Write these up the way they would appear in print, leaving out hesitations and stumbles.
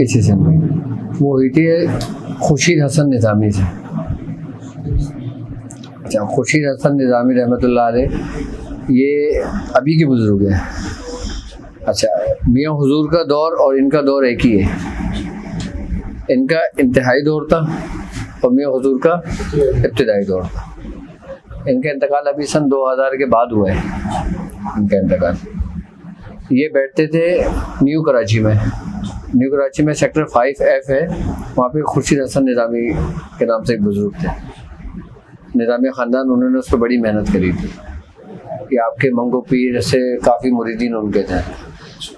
इसी से हुई, वो हुई थी खुर्शीद हसन निज़ामी से। अच्छा, खुर्शीद हसन निज़ामी रहमतुल्लाह अलैह ये अभी के बुज़ुर्ग हैं। अच्छा, मियाँ हुजूर का दौर और इनका दौर एक ही है। इनका इंतहाई दौर था और मियाँ हुजूर का इब्तिदाई दौर था। इनका इंतकाल अभी सन 2000 के बाद हुआ है। इनका इंतकाल, ये बैठते थे न्यू कराची में। न्यू कराची में सेक्टर 5F है, वहाँ पे खुर्शीद हसन निज़ामी के नाम से एक बुज़ुर्ग थे, निज़ामी ख़ानदान। उन्होंने उस पर बड़ी मेहनत करी थी कि आपके मंगो पीर से काफ़ी मुरीदीन उनके थे।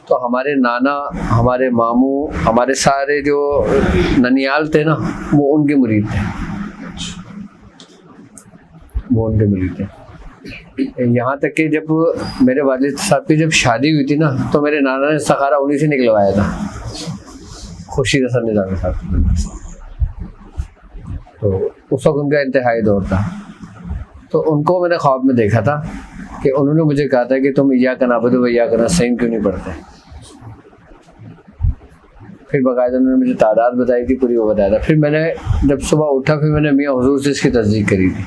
तो हमारे नाना, हमारे मामू, हमारे सारे जो ननियाल थे ना, वो उनके मुरीद थे, वो उनके मुरीद थे। यहाँ तक कि जब मेरे वालिद साहब की जब शादी हुई थी ना, तो मेरे नाना ने सखारा उन्हीं से निकलवाया था, खुर्शीद हसन निज़ामी साहब। तो उस वक्त उनका इंतहाई दौर था। तो उनको मैंने ख्वाब में देखा था कि उन्होंने मुझे कहा था कि तुम इय्याका नअबुदु व इय्याका नस्तईन क्यों नहीं पढ़ते। फिर बाकायदा उन्होंने मुझे तादाद बताई थी, पूरी वो बताया था। फिर मैंने जब सुबह उठा, फिर मैंने मियाँ हुजूर से इसकी तस्दीक करी थी।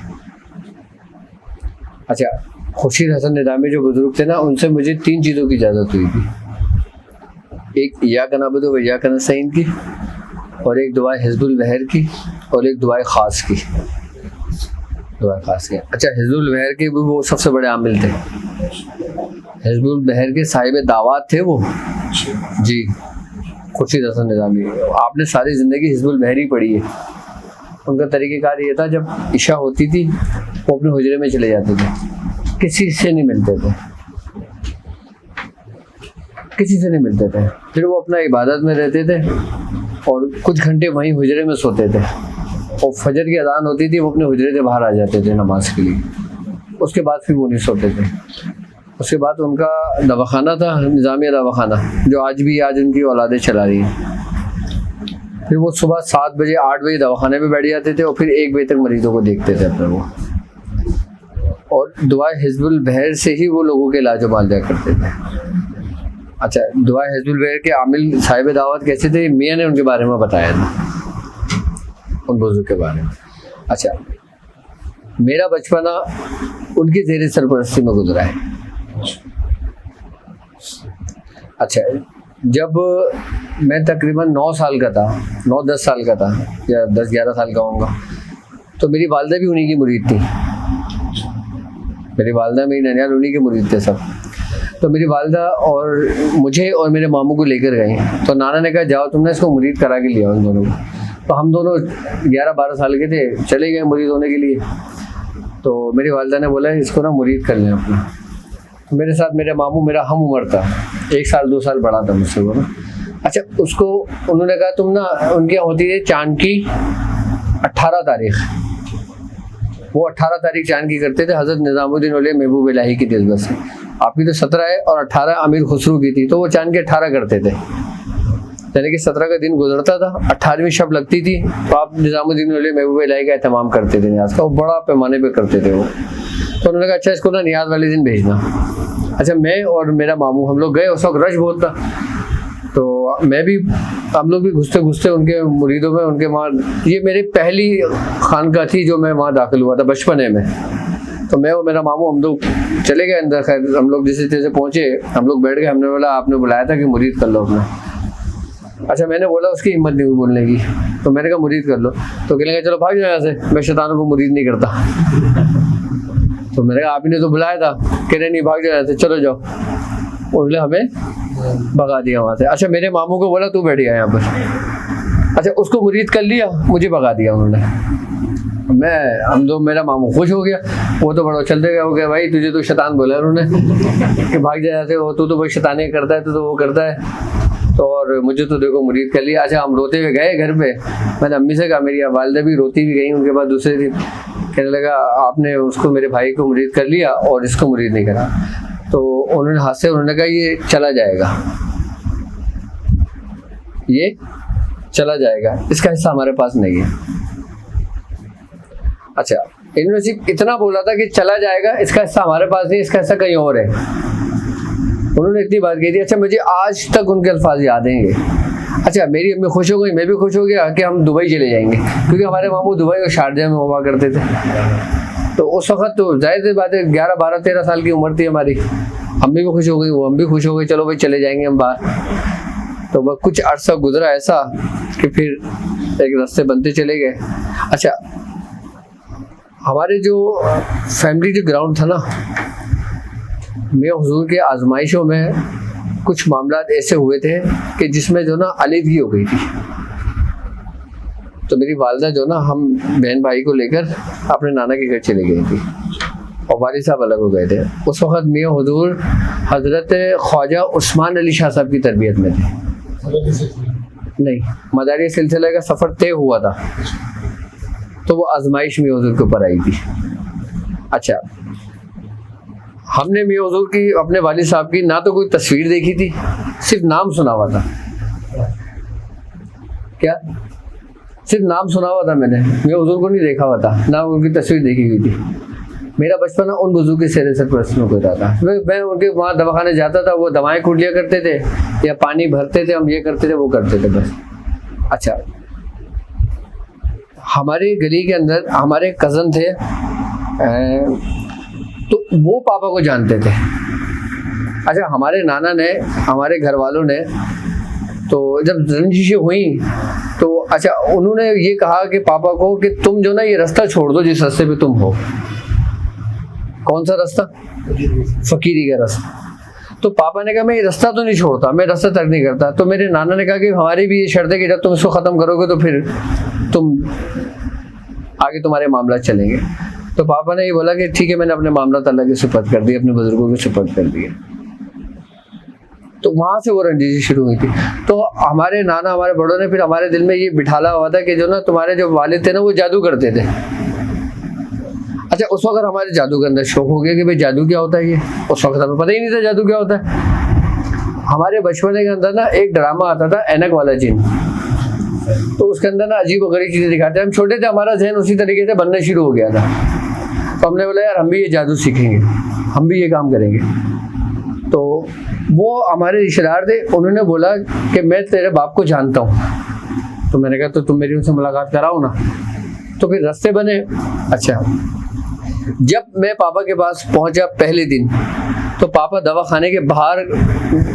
अच्छा, खुर्शीद हसन निज़ामी जो बुजुर्ग थे ना, उनसे मुझे 3 चीज़ों की इजाज़त हुई थी। एक इय्याका नअबुदु व इय्याका नस्तईन की, और एक दुआ हिज़्बुल बहर की, और एक दुआ ख़ास की। दुआ ख़ास की। अच्छा, हिज़्बुल बहर के भी वो सबसे बड़े आमिल थे। हिज़्बुल बहर के साहिब दावत थे वो जी, खुर्शीद हसन निज़ामी। आपने सारी ज़िंदगी हिज़्बुल बहर ही पढ़ी है। उनका तरीक़ेकार ये था, जब इशा होती थी वो अपने हुजरे में चले जाते थे, किसी से नहीं मिलते थे, किसी से नहीं मिलते थे। फिर वो अपना इबादत में रहते थे और कुछ घंटे वहीं हुजरे में सोते थे, और फजर की अज़ान होती थी, वो अपने हुजरे से बाहर आ जाते थे नमाज के लिए। उसके बाद फिर वो नहीं सोते थे। उसके बाद उनका दवाखाना था, निज़ामिया दवाखाना, जो आज उनकी औलादें चला रही हैं। फिर वो सुबह 7 बजे 8 बजे दवाखाने में बैठ जाते थे और फिर 1 बजे तक मरीजों को देखते थे अपने वो। और दुआ हिज़्बुल बहर से ही वो लोगों के इलाज मालजा करते थे। अच्छा, दुआ हिज़्बुल बहर के आमिल साहिब दावत कैसे थे, मियाँ ने उनके बारे में बताया था, उन बुजुर्ग के बारे में। अच्छा, मेरा बचपना उनकी ज़ेर सरपरस्ती में गुजरा है। अच्छा, जब मैं तकरीबन 9 साल का था, 9-10 साल का था, या 10-11 साल का होऊंगा, तो मेरी वालदा भी उन्हीं की मुरीद थी। मेरी वालदा, मेरी ननियाल उन्हीं के मुरीद थे सब। तो मेरी वालदा और मुझे और मेरे मामू को लेकर गई, तो नाना ने कहा जाओ तुमने इसको मुरीद करा के लिया उन दोनों को। तो हम दोनों 11-12 साल के थे, चले गए मुरीद होने के लिए। तो मेरी वालदा ने बोला इसको ना मुरीद कर लें अपना। मेरे साथ मेरे मामू मेरा हम उम्र था, 1 साल 2 साल बड़ा था मुझसे वो ना। अच्छा, उसको उन्होंने कहा तुम ना, उनके यहाँ होती है चांद की 18 तारीख, वो 18 तारीख चांद की करते थे हज़रत निज़ामुद्दीन औलिया महबूब इलाही की दिलबस से। आपकी तो 17 है और 18 अमीर खुसरू की थी, तो वो चांद के 18 करते थे। यानी कि 17 का दिन गुजरता था, 18वीं शब लगती थी, तो आप निज़ामुद्दीन औलिया महबूब इलाही का एहतमाम करते थे, नियाज़ का, वो बड़ा पैमाने पे करते थे वो। तो उन्होंने कहा अच्छा इसको ना नियाज़ वाले दिन भेजना। अच्छा, मैं और मेरा मामू हम लोग गए, उस वक्त रश बहुत था, तो मैं भी, हम लोग भी घुसते घुसते उनके मुरीदों में, उनके वहाँ, ये मेरी पहली खानका थी जो मैं वहाँ दाखिल हुआ था बचपने में। तो मैं और मेरा मामू हम लोग चले गए अंदर। खैर हम लोग जैसे तैसे पहुँचे, हम लोग बैठ गए। हमने बोला आपने बुलाया था कि मुरीद कर लो अपना। अच्छा, मैंने बोला, उसकी हिम्मत नहीं हुई बोलने की, तो मैंने कहा मुरीद कर लो। तो कहने लगा चलो भाग जाओ यहाँ से, मैं शैतानों को मुरीद नहीं करता। तो मैंने कहा आप ही ने तो बुलाया था। कह रहे नहीं, भाग जाओ यहाँ से, चलो जाओ। उन्होंने हमें भगा दिया वहाँ से। अच्छा, मेरे मामू को बोला तू बैठ गया यहाँ पर। अच्छा, उसको मुरीद कर लिया, मुझे भगा दिया उन्होंने। मेरा मामू खुश हो गया, वो तो बड़ा चलते गया, हो गया भाई तुझे तो शैतान बोला उन्होंने कि भाग जाए थे, तू तो भाई शैतानी करता है, तू तो वो करता है। तो और मुझे तो देखो मुरीद कर लिया। अच्छा, हम रोते हुए गए घर पे। मैंने अम्मी से कहा, मेरी वालिदा भी रोती भी गई उनके बाद दूसरे दिन। कहने लगा आपने उसको, मेरे भाई को मुरीद कर लिया और इसको मुरीद नहीं करा। तो उन्होंने हाथ से उन्होंने कहा ये चला जाएगा, ये चला जाएगा, इसका हिस्सा हमारे पास नहीं है। अच्छा, इन्होंने सिर्फ इतना बोला था कि चला जाएगा, इसका हिस्सा हमारे पास नहीं, इसका हिस्सा कहीं और है। उन्होंने इतनी बात कही थी। अच्छा, मुझे आज तक उनके अल्फाज याद हैं। अच्छा, मेरी अम्मी खुश हो गई, मैं भी खुश हो गया कि हम दुबई चले जाएंगे, क्योंकि हमारे मामू दुबई और शारजा में हुआ करते थे। तो उस वक्त तो जाहिर सी बात है 11, 12, 13 साल की उम्र थी हमारी। अम्मी भी खुश हो गई, वो हम भी खुश हो गए, चलो भाई चले जाएंगे हम बाहर। तो बस कुछ अरसा गुजरा ऐसा कि फिर एक रास्ते बनते चले गए। अच्छा, हमारे जो फैमिली जो ग्राउंड था ना, मियां हुजूर के आजमाइशों में कुछ मामला ऐसे हुए थे कि जिसमें जो ना अलग हो गई थी। तो मेरी वालदा जो ना, हम बहन भाई को लेकर अपने नाना के घर चली गई थी और वालिद साहब अलग हो गए थे। उस वक्त मियां हुजूर हजरत ख्वाजा उस्मान अली शाह साहब की तरबियत में थे। नहीं, मदारी सिलसिले का सफ़र तय हुआ था, तो वो आजमाइश मियां हुजूर के ऊपर आई थी। अच्छा, हमने मियां हुजूर की, अपने वालिद साहब की ना तो कोई तस्वीर देखी थी, सिर्फ नाम सुना हुआ था। क्या? सिर्फ नाम सुना हुआ था मैंने, मियां हुजूर को नहीं देखा हुआ था, ना उनकी तस्वीर देखी हुई थी। मेरा बचपन उन बुजुर्ग के सेरे से प्रश्नों को था। मैं उनके वहाँ दवाखाने जाता था, वो दवाएं कूट लिया करते थे या पानी भरते थे, हम ये करते थे वो करते थे बस। अच्छा, हमारे गली के अंदर हमारे कज़न थे, तो वो पापा को जानते थे। अच्छा, हमारे नाना ने, हमारे घर वालों ने, तो जब रंजिशें हुई तो अच्छा उन्होंने ये कहा कि पापा को कि तुम जो ना ये रास्ता छोड़ दो जिस रास्ते पे तुम हो। कौन सा रास्ता? फकीरी का रास्ता। तो पापा ने कहा मैं ये रास्ता तो नहीं छोड़ता, मैं रास्ता तर्क नहीं करता। तो मेरे नाना ने कहा कि हमारी भी ये शर्त है कि जब तुम इसको ख़त्म करोगे तो फिर तुम आगे तुम्हारे मामला चलेंगे। तो पापा ने ये बोला कि ठीक है, मैंने अपने मामला अल्लाह के सुपुर्द कर दिए, अपने बुजुर्गों के सुपुर्द कर दिए। तो वहाँ से वो रंजिशी शुरू हुई थी। तो हमारे नाना, हमारे बड़ों ने फिर हमारे दिल में ये बिठाला हुआ था कि जो ना तुम्हारे जो वालिद थे ना, वो जादू करते थे। अच्छा, उस वक्त हमारे जादू के अंदर शौक हो गया कि भाई जादू क्या होता है ये। उस वक्त हमें पता ही नहीं था जादू क्या होता है। हमारे बचपन के अंदर ना एक ड्रामा आता था, ऐनक वाला जिन। तो उसके अंदर ना अजीब वगैरह चीज़ें दिखाते हैं। हम छोटे थे, हमारा जहन उसी तरीके से बनना शुरू हो गया था। तो हमने बोला यार हम भी ये जादू सीखेंगे, हम भी ये काम करेंगे। तो वो हमारे रिश्तेदार थे, उन्होंने बोला कि मैं तेरे बाप को जानता हूँ। तो मैंने कहा तो तुम मेरी उनसे मुलाकात कराओ ना। तो फिर रास्ते बने। अच्छा, जब मैं पापा के पास पहुंचा पहले दिन, तो पापा दवाखाने के बाहर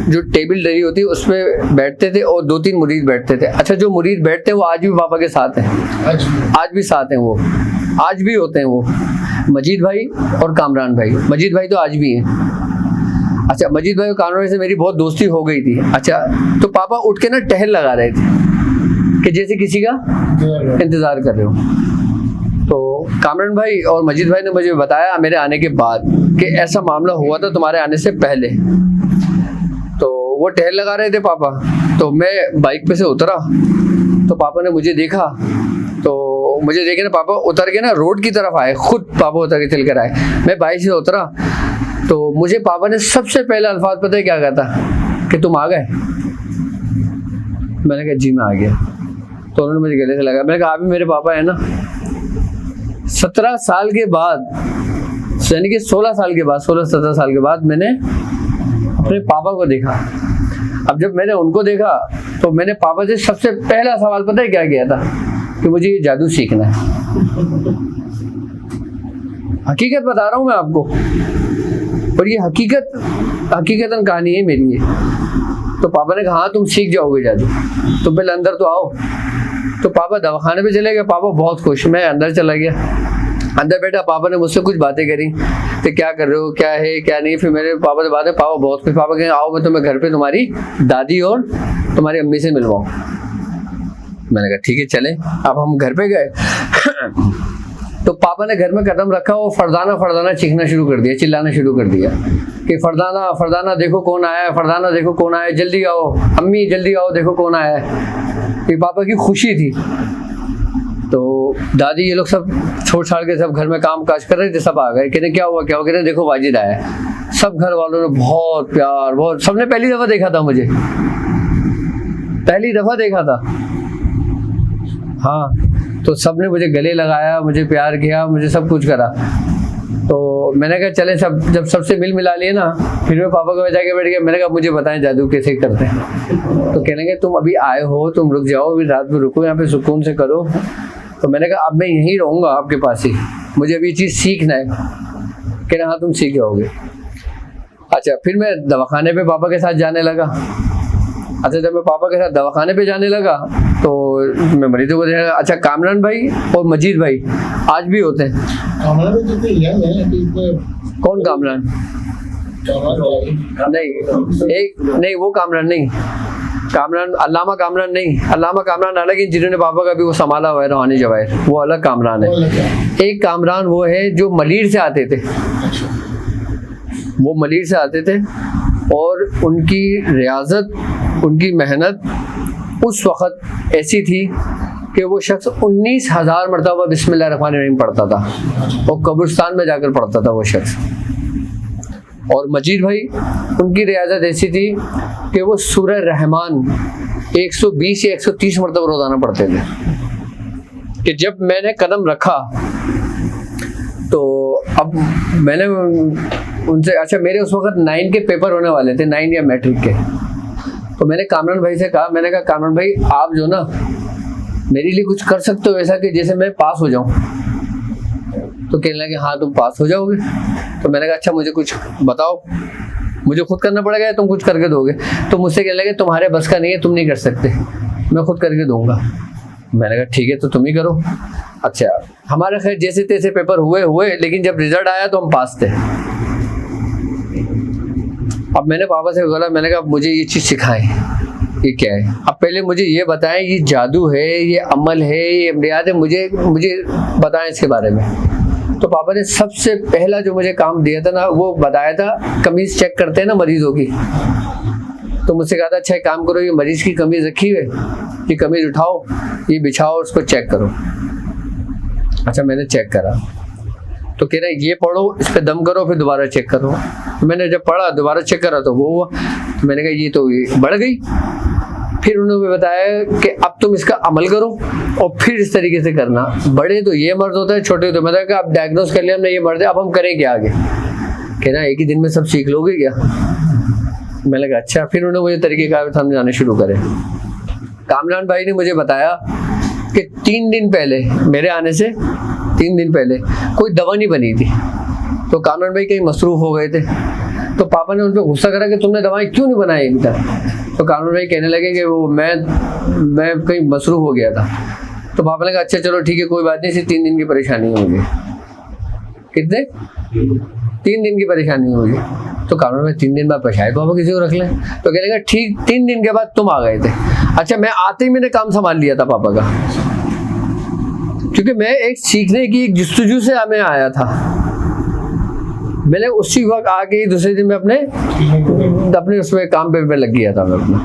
जो टेबल डली होती है उस पर बैठते थे और 2-3 मुरीद बैठते थे। अच्छा, जो मुरीद बैठते हैं वो आज भी पापा के साथ हैं, आज भी साथ हैं, वो आज भी होते हैं। वो मजीद भाई और कामरान भाई, मजीद भाई तो आज भी हैं। अच्छा, मजीद भाई और कामरान भाई से मेरी बहुत दोस्ती हो गई थी। अच्छा, तो पापा उठ के ना टहल लगा रहे थे कि जैसे किसी का इंतज़ार कर रहे हो। तो कामरान भाई और मजीद भाई ने मुझे बताया मेरे आने के बाद कि ऐसा मामला हुआ था तुम्हारे आने से पहले। तो वो टहल लगा रहे थे पापा, तो मैं बाइक पे से उतरा, तो पापा ने मुझे देखा। तो मुझे देखे ना, पापा उतर के ना रोड की तरफ आए, खुद पापा उतर के चल कर आए। मैं बाइक से उतरा तो मुझे पापा ने सबसे पहले अल्फाज पता है क्या कहता कि तुम आ गए। मैंने कहा जी मैं आ गया। तो उन्होंने मुझे गले से लगा। मैंने कहा आप भी मेरे पापा है ना। 17 साल के बाद, यानी कि 16 साल के बाद, 16-17 साल के बाद मैंने अपने पापा को देखा। अब जब मैंने उनको देखा तो मैंने पापा से सबसे पहला सवाल पता है क्या किया था कि मुझे ये जादू सीखना है। हकीकत बता रहा हूँ मैं आपको, और ये हकीकतन कहानी है मेरी ये। तो पापा ने कहा हाँ तुम सीख जाओगे जादू, तो पहले अंदर तो आओ। तो पापा दवाखाने पे चले गए। पापा बहुत खुश, मैं अंदर चला गया। अंदर बैठा, पापा ने मुझसे कुछ बातें करी कि क्या कर रहे हो, क्या है क्या नहीं। फिर मेरे पापा से बातें, पापा बहुत खुश। पापा कहें आओ मैं तुम्हें घर पे तुम्हारी दादी और तुम्हारी अम्मी से मिलवाऊँ। मैंने कहा ठीक है चले। अब हम घर पे गए तो पापा ने घर में कदम रखा, वो फरदाना चीखना शुरू कर दिया, चिल्लाना शुरू कर दिया कि फरदाना देखो कौन आया है, फरदाना देखो कौन आया है, जल्दी आओ अम्मी जल्दी आओ देखो कौन आया है। ये पापा की खुशी थी। तो दादी ये लोग सब छोड़ छाड़ के सब घर में काम काज कर रहे थे, सब आ गए। कहते क्या हुआ कहते देखो वाजिद आया है। सब घर वालों ने बहुत प्यार, बहुत, सबने पहली दफ़ा देखा था मुझे, पहली दफ़ा देखा था। हाँ, तो सबने मुझे गले लगाया, मुझे प्यार किया, मुझे सब कुछ करा। तो मैंने कहा चले सब, जब सबसे मिल मिला लिए ना, फिर मैं पापा को जाके बैठ गया। मैंने कहा मुझे बताएं जादू कैसे करते हैं। तो कहने लगे तुम अभी आए हो, तुम रुक जाओ, अभी रात में रुको, यहाँ पे सुकून से करो। तो मैंने कहा अब मैं यहीं रहूँगा आपके पास ही, मुझे अभी चीज़ सीखना है। कहना हाँ तुम सीख जाओगे। अच्छा, फिर मैं दवाखाने पे पापा के साथ जाने लगा। अच्छा, जब मैं पापा के साथ दवाखाने पे जाने लगा तो मैं मरीजों को देखा। अच्छा, कामरान भाई और मजीद भाई आज भी होते हैं। कौन कामरान? नहीं, वो कामरान नहीं, कामरान अल्लामा कामरान नहीं, अल्लामा कामरान अलग, जिन्होंने पापा का भी वो संभाला हुआ है रूहानी जवाहिर, वो अलग कामरान है। एक कामरान वो है जो मलीर से आते थे, वो मलीर से आते थे और उनकी रियाजत, उनकी मेहनत उस वक़्त ऐसी थी कि वो शख्स 19,000 मरतबा बिस्मिल्लाहिर्रहमानिर्रहीम पढ़ता था और कब्रिस्तान में जाकर पढ़ता था वो शख्स। और मजीद भाई उनकी रियाजत ऐसी थी कि वो सूरह रहमान 120 या 130 मरतबा रोज़ाना पढ़ते थे। कि जब मैंने कदम रखा तो अब मैंने उनसे, अच्छा मेरे उस वक्त 9 के पेपर होने वाले थे, 9 या मैट्रिक के। तो मैंने कामरान भाई से कहा, मैंने कहा कामरान भाई आप जो ना मेरे लिए कुछ कर सकते हो ऐसा कि जैसे मैं पास हो जाऊं। तो कहने लगे हाँ तुम पास हो जाओगे। तो मैंने कहा अच्छा मुझे कुछ बताओ, मुझे खुद करना पड़ेगा या तुम कुछ करके दोगे? तो मुझसे कहने लगे तुम्हारे बस का नहीं है, तुम नहीं कर सकते, मैं खुद करके दूंगा। मैंने कहा ठीक है तो तुम ही करो। अच्छा, हमारा खैर जैसे तैसे पेपर हुए, लेकिन जब रिजल्ट आया तो हम पास थे। अब मैंने पापा से बोला, मैंने कहा मुझे ये चीज़ सिखाएं, ये क्या है? अब पहले मुझे ये बताएं, ये जादू है, ये अमल है, ये अमलियात है, मुझे बताएं इसके बारे में। तो पापा ने सबसे पहला जो मुझे काम दिया था ना, वो बताया था कमीज़ चेक करते हैं ना मरीजों की। तो मुझसे कहा था अच्छा एक काम करो, ये मरीज की कमीज़ रखी है, ये कमीज़ उठाओ, ये बिछाओ, उसको चेक करो। अच्छा मैंने चेक करा तो कह रहे ये पढ़ो, इस पे दम करो, फिर दोबारा चेक करो। तो मैंने जब पढ़ा दोबारा चेक करा तो वो हुआ। तो मैंने कहा ये तो बढ़ गई। फिर उन्होंने बताया कि अब तुम इसका अमल करो और फिर इस तरीके से करना। बड़े तो ये मर्द होता है, छोटे तो मतलब अब डायग्नोज कर लिया हमने ये मर्द है, अब हम करें क्या आगे? कहना एक ही दिन में सब सीख लोगे क्या? मैंने कहा अच्छा। फिर उन्होंने मुझे तरीक़ेकार समझाने शुरू करे। कामरान भाई ने मुझे बताया कि 3 दिन पहले, मेरे आने से 3 दिन पहले कोई दवा नहीं बनी थी। तो कामरान भाई कहीं मसरूफ़ हो गए थे। तो पापा ने उन पर गुस्सा करा कि तुमने दवाएं क्यों नहीं बनाई अभी तक? तो कामरान भाई कहने लगे कि वो मैं कहीं मसरूफ़ हो गया था। तो पापा ने कहा अच्छा चलो ठीक है कोई बात नहीं, सिर्फ 3 दिन की परेशानी होगी। कितने? 3 दिन की परेशानी होगी। तो कामरान भाई 3 दिन बाद पछाए पापा किसी को रख लें। तो कहने लगा ठीक 3 दिन के बाद तुम आ गए थे। अच्छा मैं आते ही मैंने काम संभाल लिया था पापा का, क्योंकि मैं एक सीखने की एक जस्तजू से मैं आया था। मैंने उसी वक्त आके ही दूसरे दिन में अपने उसमें काम पे लग गया था मैं अपना।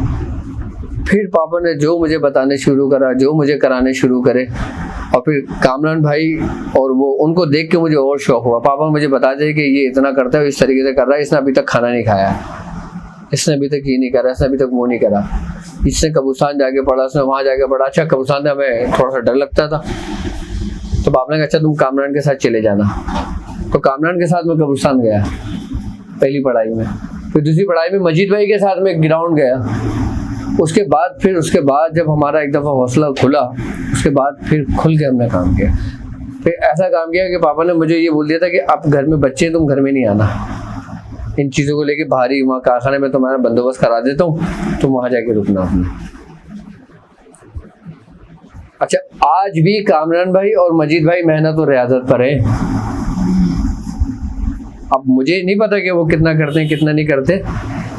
फिर पापा ने जो मुझे बताने शुरू करा, जो मुझे कराने शुरू करे, और फिर कामरान भाई और वो उनको देख के मुझे और शौक हुआ। पापा मुझे बताते कि ये इतना करता है, इस तरीके से कर रहा है, इसने अभी तक खाना नहीं खाया, इसने अभी तक ये नहीं करा, इसने अभी तक वो नहीं करा, इसने कब्रिस्तान जाके पढ़ा, उसने वहाँ जाके पढ़ा। अच्छा कब्रिस्तान से हमें थोड़ा सा डर लगता था। तो पापा ने कहा अच्छा तुम कामरान के साथ चले जाना। तो कामरान के साथ मैं कब्रिस्तान गया पहली पढ़ाई में। फिर दूसरी पढ़ाई में मजीद भाई के साथ मैं ग्राउंड गया। उसके बाद जब हमारा एक दफ़ा हौसला खुला, उसके बाद फिर खुल के हमने काम किया। फिर ऐसा काम किया कि पापा ने मुझे ये बोल दिया था कि अब घर में बच्चे हैं, तुम घर में नहीं आना, इन चीज़ों को लेके बाहरी वहाँ कारखाने में तुम्हारा बंदोबस्त करा देता हूँ, तुम वहाँ जाके रुकना अपने। अच्छा आज भी कामरान भाई और मजीद भाई मेहनत और रियाजत पर है। अब मुझे नहीं पता कि वो कितना करते हैं कितना नहीं करते,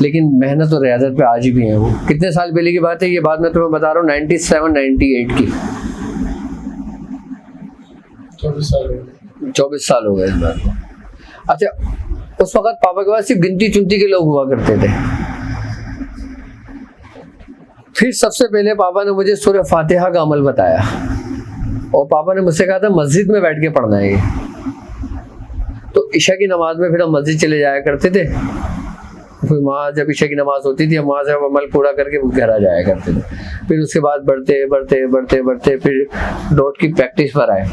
लेकिन मेहनत और रियाजत पे आज भी हैं वो। कितने साल पहले की बात है ये? बात मैं तुम्हें बता रहा हूँ 97-98 की। 24 साल हो गए इस बात को। अच्छा उस वक्त पापा के पास सिर्फ गिनती चुनती के लोग हुआ करते थे। फिर सबसे पहले पापा ने मुझे सूरह फातिहा का अमल बताया, और पापा ने मुझसे कहा था मस्जिद में बैठ के पढ़ना है ये। तो ईशा की नमाज में फिर हम मस्जिद चले जाया करते थे। फिर वहाँ जब ईशा की नमाज होती थी हम वहाँ से अमल पूरा करके घर आ जाया करते थे। फिर उसके बाद बढ़ते फिर डॉट की प्रैक्टिस पर आए।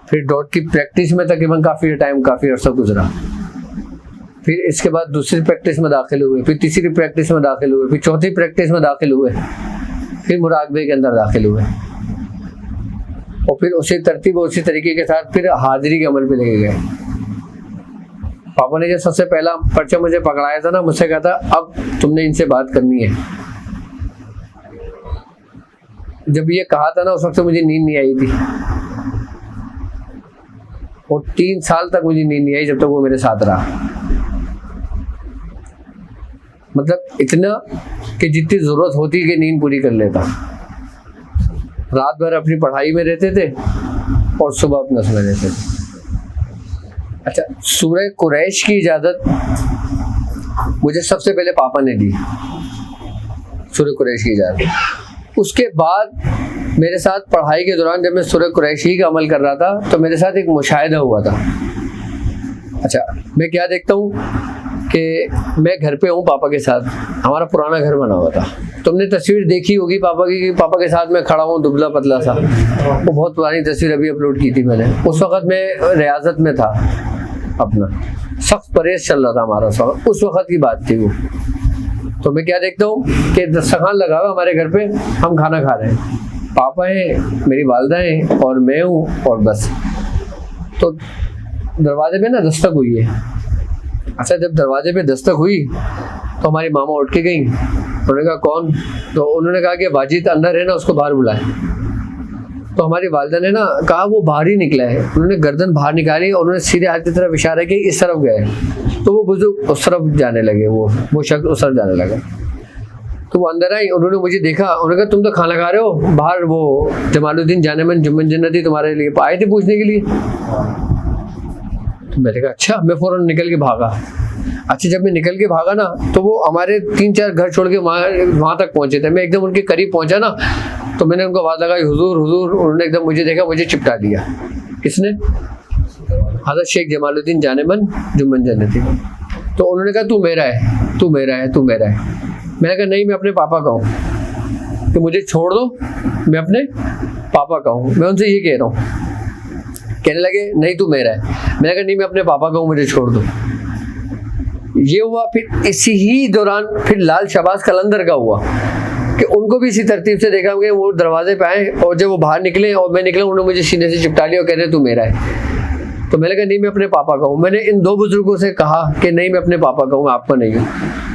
फिर डॉट की प्रैक्टिस में तकरीबन काफ़ी अर्सा गुजरा। फिर इसके बाद दूसरी प्रैक्टिस में दाखिल हुए, फिर तीसरी प्रैक्टिस में दाखिल हुए, फिर चौथी प्रैक्टिस में दाखिल हुए, फिर मुराकबे के अंदर दाखिल हुए, और फिर उसी तरतीब उसी तरीके के साथ फिर हाजिरी के अमल पे लेके गए। पापा ने जब सबसे पहला पर्चा मुझे पकड़ाया था ना, मुझसे कहा था अब तुमने इनसे बात करनी है। जब ये कहा था ना उस वक्त मुझे नींद नहीं आई थी, और 3 साल तक मुझे नींद नहीं आई जब तक वो मेरे साथ रहा। मतलब इतना कि जितनी जरूरत होती कि नींद पूरी कर लेता। रात भर अपनी पढ़ाई में रहते थे और सुबह अपना समय रहते थे। अच्छा, सूरह कुरैश की इजाजत मुझे सबसे पहले पापा ने दी, सूरह कुरैश की इजाजत। उसके बाद मेरे साथ पढ़ाई के दौरान जब मैं सूरह कुरैशी का अमल कर रहा था तो मेरे साथ एक मुशाहिदा हुआ था। अच्छा, मैं क्या देखता हूँ कि मैं घर पे हूँ पापा के साथ, हमारा पुराना घर बना हुआ था। तुमने तस्वीर देखी होगी पापा की कि पापा के साथ मैं खड़ा हूँ, दुबला पतला सा। वो बहुत पुरानी तस्वीर अभी अपलोड की थी मैंने। उस वक़्त मैं रियाजत में था, अपना सख्त परहेज चल रहा था हमारा सब, उस वक़्त की बात थी वो। तो मैं क्या देखता हूँ कि दस्तरखान लगा हुआ हमारे घर पे, हम खाना खा रहे हैं, पापा हैं, मेरी वालदा हैं और मैं हूँ, और बस। तो दरवाजे पे ना दस्तक हुई है। अच्छा, जब दरवाजे पे दस्तक हुई तो हमारी मामा उठ के गई। उन्होंने कहा कौन? तो उन्होंने कहा कि वाजिद अंदर है ना, उसको बाहर बुलाए। तो हमारी वालदा ने ना कहा वो बाहर ही निकला है। उन्होंने गर्दन बाहर निकाली और उन्होंने सीधे हाथ की तरफ इशारा किया, इस तरफ गए। तो वो बुजुर्ग उस तरफ जाने लगे, वो शख्स उस तरफ जाने लगा। तो वो अंदर आई, उन्होंने मुझे देखा, उन्होंने कहा तुम तो खाना खा रहे हो बाहर, वो जमालुद्दीन जानेमन जुम्मन जन्नती तुम्हारे लिए आए थे पूछने के लिए। तो मैंने कहा अच्छा, मैं फौरन निकल के भागा। अच्छा, जब मैं निकल के भागा ना तो वो हमारे 3-4 घर छोड़ के वहाँ तक पहुंचे थे। मैं एकदम उनके करीब पहुंचा ना तो मैंने उनको आवाज़ लगाई, हुजूर हुजूर। उन्होंने एकदम मुझे देखा, मुझे चिपटा दिया। किसने? हज़रत शेख जमालुद्दीन जानेमन जुम्मन जन्नती। तो उन्होंने कहा तू मेरा है, तू मेरा है, तू मेरा है। मैंने कहा नहीं, मैं अपने पापा का हूँ, कि मुझे छोड़ दो, मैं अपने पापा का हूँ, मैं उनसे ये कह रहा हूँ। कहने लगे नहीं तू मेरा है। मैंने कहा नहीं, मैं अपने पापा का हूँ, मुझे छोड़ दो। ये हुआ। फिर इसी ही दौरान फिर लाल शहबाज कलंदर का हुआ कि उनको भी इसी तरतीब से देखा कि वो दरवाजे पे आए और जब वो बाहर निकले और मैं निकला, उन्होंने मुझे सीने से चिपटा लिया और कह रहे तू मेरा है। तो मैंने कहा नहीं, मैं अपने पापा का हूँ। मैंने इन 2 बुजुर्गों से कहा कि नहीं, मैं अपने पापा का हूँ, आपका नहीं हूँ।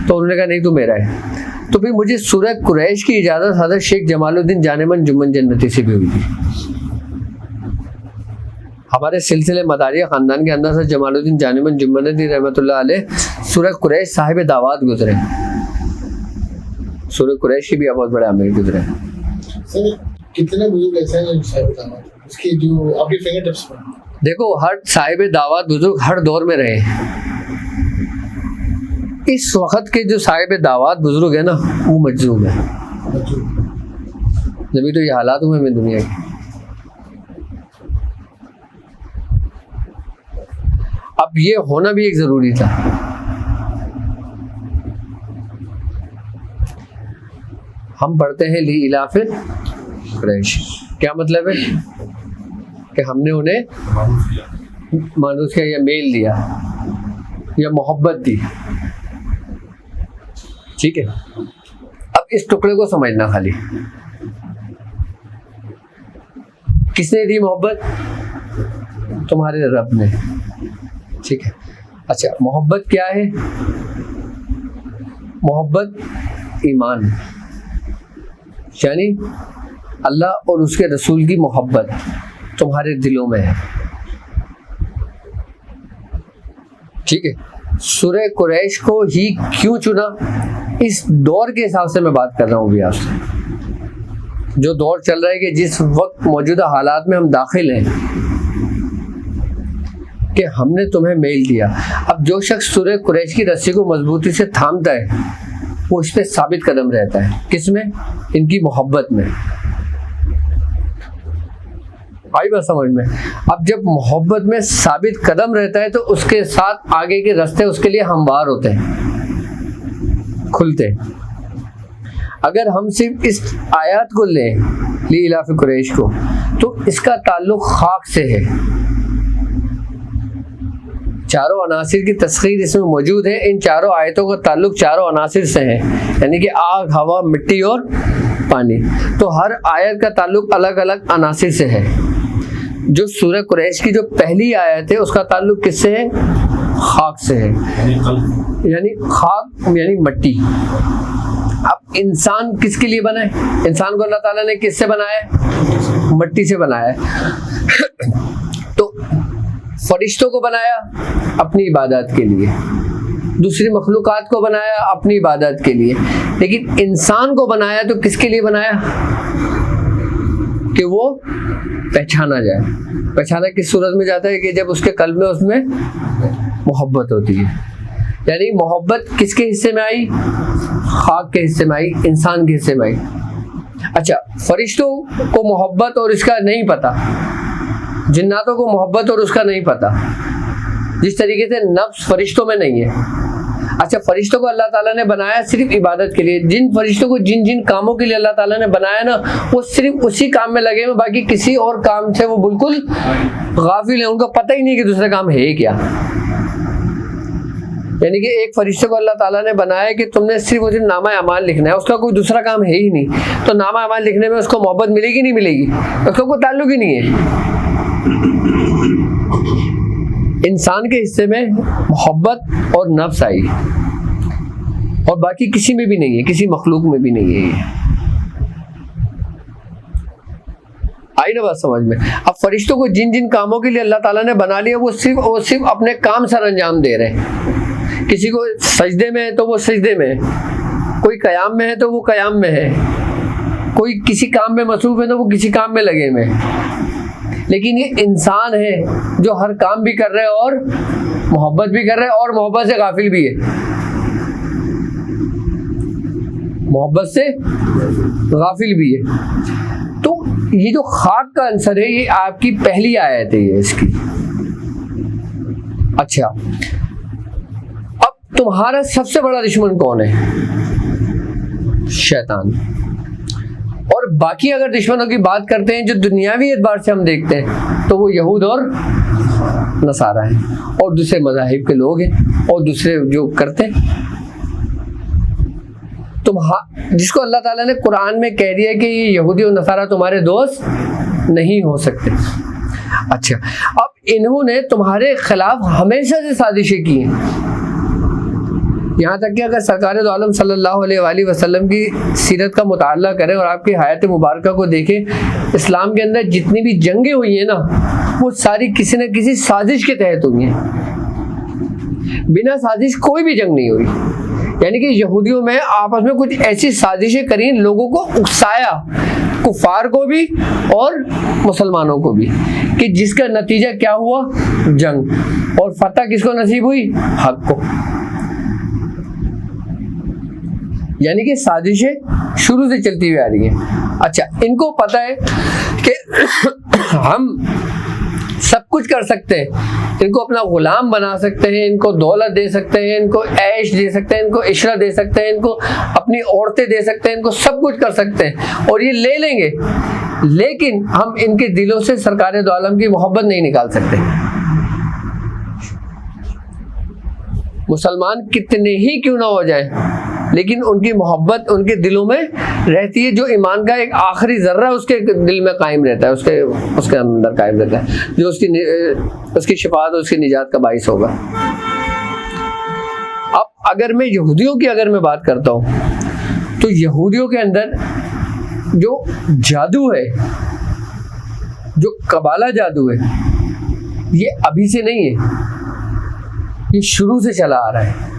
तो उन्होंने कहा नहीं तू मेरा है। तो फिर मुझे सूरह कुरैश की इजाज़त हज़रत शेख जमालुद्दीन जानेमन जुम्मन जन्नती से भी हुई थी। हमारे सिलसिले मदारिया ख़ानदान के अंदर से जमालुद्दीन जानेमन जुम्मन जन्नती रहमतुल्लाह अलैह सूरह कुरैश साहिब दावात गुजरे। सूरह कुरैश की भी बहुत बड़े आमिर गुजरे। सर कितने बुजुर्ग ऐसे हैं जो साहिब दावात, उसकी जो आपकी फिंगर टिप्स पर? देखो, हर साहिब दावात बुजुर्ग हर दौर में रहे। इस वक्त के जो साहिब दावात बुजुर्ग है ना, वो मजलूम है। जब तो ये हालात हुए में दुनिया के। अब ये होना भी एक जरूरी था। हम पढ़ते हैं ली इलाफे कुरैश, क्या मतलब है कि हमने उन्हें मानूस किया या मेल दिया या मोहब्बत दी। ठीक है, अब इस टुकड़े को समझना, खाली किसने दी मोहब्बत? तुम्हारे रब ने। ठीक है। अच्छा, मोहब्बत क्या है? मोहब्बत ईमान, यानी अल्लाह और उसके रसूल की मोहब्बत तुम्हारे दिलों में है। ठीक है। सूरह कुरैश को ही क्यों चुना? इस दौर के हिसाब से मैं बात कर रहा हूँ अभी आपसे, जो दौर चल रहा है कि जिस वक्त मौजूदा हालात में हम दाखिल हैं, कि हमने तुम्हें मेल दिया। अब जो शख्स सूरह कुरैश की रस्सी को मजबूती से थामता है वो इस पे साबित कदम रहता है। किसमें? इनकी मोहब्बत में। आई बात समझ में? अब जब मोहब्बत में साबित कदम रहता है तो उसके साथ आगे के रास्ते उसके लिए हमवार होते हैं, खुलते हैं। अगर हम सिर्फ इस आयत को लें, ली इलाफे कुरैश को, तो इसका ताल्लुक खाक से है। चारों अनासिर की तस्खीर इसमें मौजूद है। इन चारों आयतों का ताल्लुक चारों अनासिर से है, यानी कि आग, हवा, मिट्टी और पानी। तो हर आयत का ताल्लुक अलग अलग अनासिर से है। जो सूरह कुरैश की जो पहली आयत है उसका ताल्लुक किससे है? खाक से है, यानी खाक यानी मट्टी। अब इंसान किसके लिए बना है? इंसान को अल्लाह ताला ने किससे बनाया है? मट्टी से बनाया है। तो फरिश्तों को बनाया अपनी इबादत के लिए, दूसरी मखलूकात को बनाया अपनी इबादत के लिए, लेकिन इंसान को बनाया तो किसके लिए बनाया? कि वो पहचाना जाए। पहचाना किस सूरत में जाता है? कि जब उसके कल्ब में उसमें मोहब्बत होती है। यानी मोहब्बत किसके हिस्से में आई? खाक के हिस्से में आई, इंसान के हिस्से में आई। अच्छा, फरिश्तों को मोहब्बत और इसका नहीं पता, जिन्नातों को मोहब्बत और उसका नहीं पता, जिस तरीके से नफ्स फरिश्तों में नहीं है। अच्छा, फरिश्तों को अल्लाह ताला ने बनाया सिर्फ इबादत के लिए। जिन फरिश्तों को जिन जिन कामों के लिए अल्लाह ताला ने बनाया ना, वो सिर्फ उसी काम में लगे हुए, बाकी किसी और काम से वो बिल्कुल गाफिल है। उनको पता ही नहीं कि दूसरा काम है क्या। यानी कि एक फरिश्ते को अल्लाह ताला ने बनाया कि तुमने सिर्फ मुझे नामा अमाल लिखना है, उसका कोई दूसरा काम है ही नहीं। तो नामा अमाल लिखने में उसको मोहब्बत मिलेगी नहीं मिलेगी? उसका कोई ताल्लुक ही नहीं है। इंसान के हिस्से में मोहब्बत और नफ्स आई, और बाकी किसी में भी नहीं है, किसी मखलूक में भी नहीं है ये। आई ना बात समझ में? अब फरिश्तों को जिन जिन कामों के लिए अल्लाह ताला ने बना लिया, वो सिर्फ अपने काम सर अंजाम दे रहे हैं। किसी को सजदे में है तो वो सजदे में है, कोई कयाम में है तो वो कयाम में है, कोई किसी काम में मसरूफ है तो वो किसी काम में लगे हुए हैं। लेकिन ये इंसान है जो हर काम भी कर रहे हैं और मोहब्बत भी कर रहे हैं और मोहब्बत से गाफिल भी है। मोहब्बत से गाफिल भी है। तो ये जो खाक का आंसर है, ये आपकी पहली आयत है ये इसकी। अच्छा, अब तुम्हारा सबसे बड़ा दुश्मन कौन है? शैतान। और बाकी अगर दुश्मनों की बात करते हैं जो दुनियावी एतबार से हम देखते हैं, तो वो यहूद और नसारा है, और दूसरे मज़ाहिब के लोग हैं, और दूसरे जो करते हैं। जिसको अल्लाह ताला ने कुरान में कह दिया कि ये यहूदी और नसारा तुम्हारे दोस्त नहीं हो सकते। अच्छा, अब इन्होंने तुम्हारे खिलाफ हमेशा से साजिशें की हैं। यहाँ तक कि अगर सरकार दो आलम सल्लल्लाहु अलैहि वसल्लम की सीरत का मुताला करें और आपकी हयात मुबारक को देखें, इस्लाम के अंदर जितनी भी जंगें हुई हैं ना, वो सारी किसी न किसी साजिश के तहत हुई हैं। बिना साजिश कोई भी जंग नहीं हुई। यानी कि यहूदियों में आपस में कुछ ऐसी साजिशें करी, लोगों को उकसाया, कुफार को भी और मुसलमानों को भी, कि जिसका नतीजा क्या हुआ? जंग। और फतह किसको नसीब हुई? हक को। यानी कि साजिशें शुरू से चलती हुई आ रही हैं। अच्छा, इनको पता है कि हम सब कुछ कर सकते हैं, इनको अपना गुलाम बना सकते हैं, इनको दौलत दे सकते हैं, इनको ऐश दे सकते हैं, इनको इशरा दे सकते हैं, इनको अपनी औरतें दे सकते हैं, इनको सब कुछ कर सकते हैं और ये ले लेंगे। लेकिन हम इनके दिलों से सरकार दो आलम की मोहब्बत नहीं निकाल सकते। मुसलमान कितने ही क्यों ना हो जाए, लेकिन उनकी मोहब्बत उनके दिलों में रहती है। जो ईमान का एक आखिरी जर्रा उसके दिल में कायम रहता है, उसके अंदर कायम रहता है, जो उसकी शिफात और उसकी निजात का बाइस होगा। अब अगर मैं यहूदियों की बात करता हूँ, तो यहूदियों के अंदर जो जादू है, जो कबाला जादू है, ये अभी से नहीं है, ये शुरू से चला आ रहा है।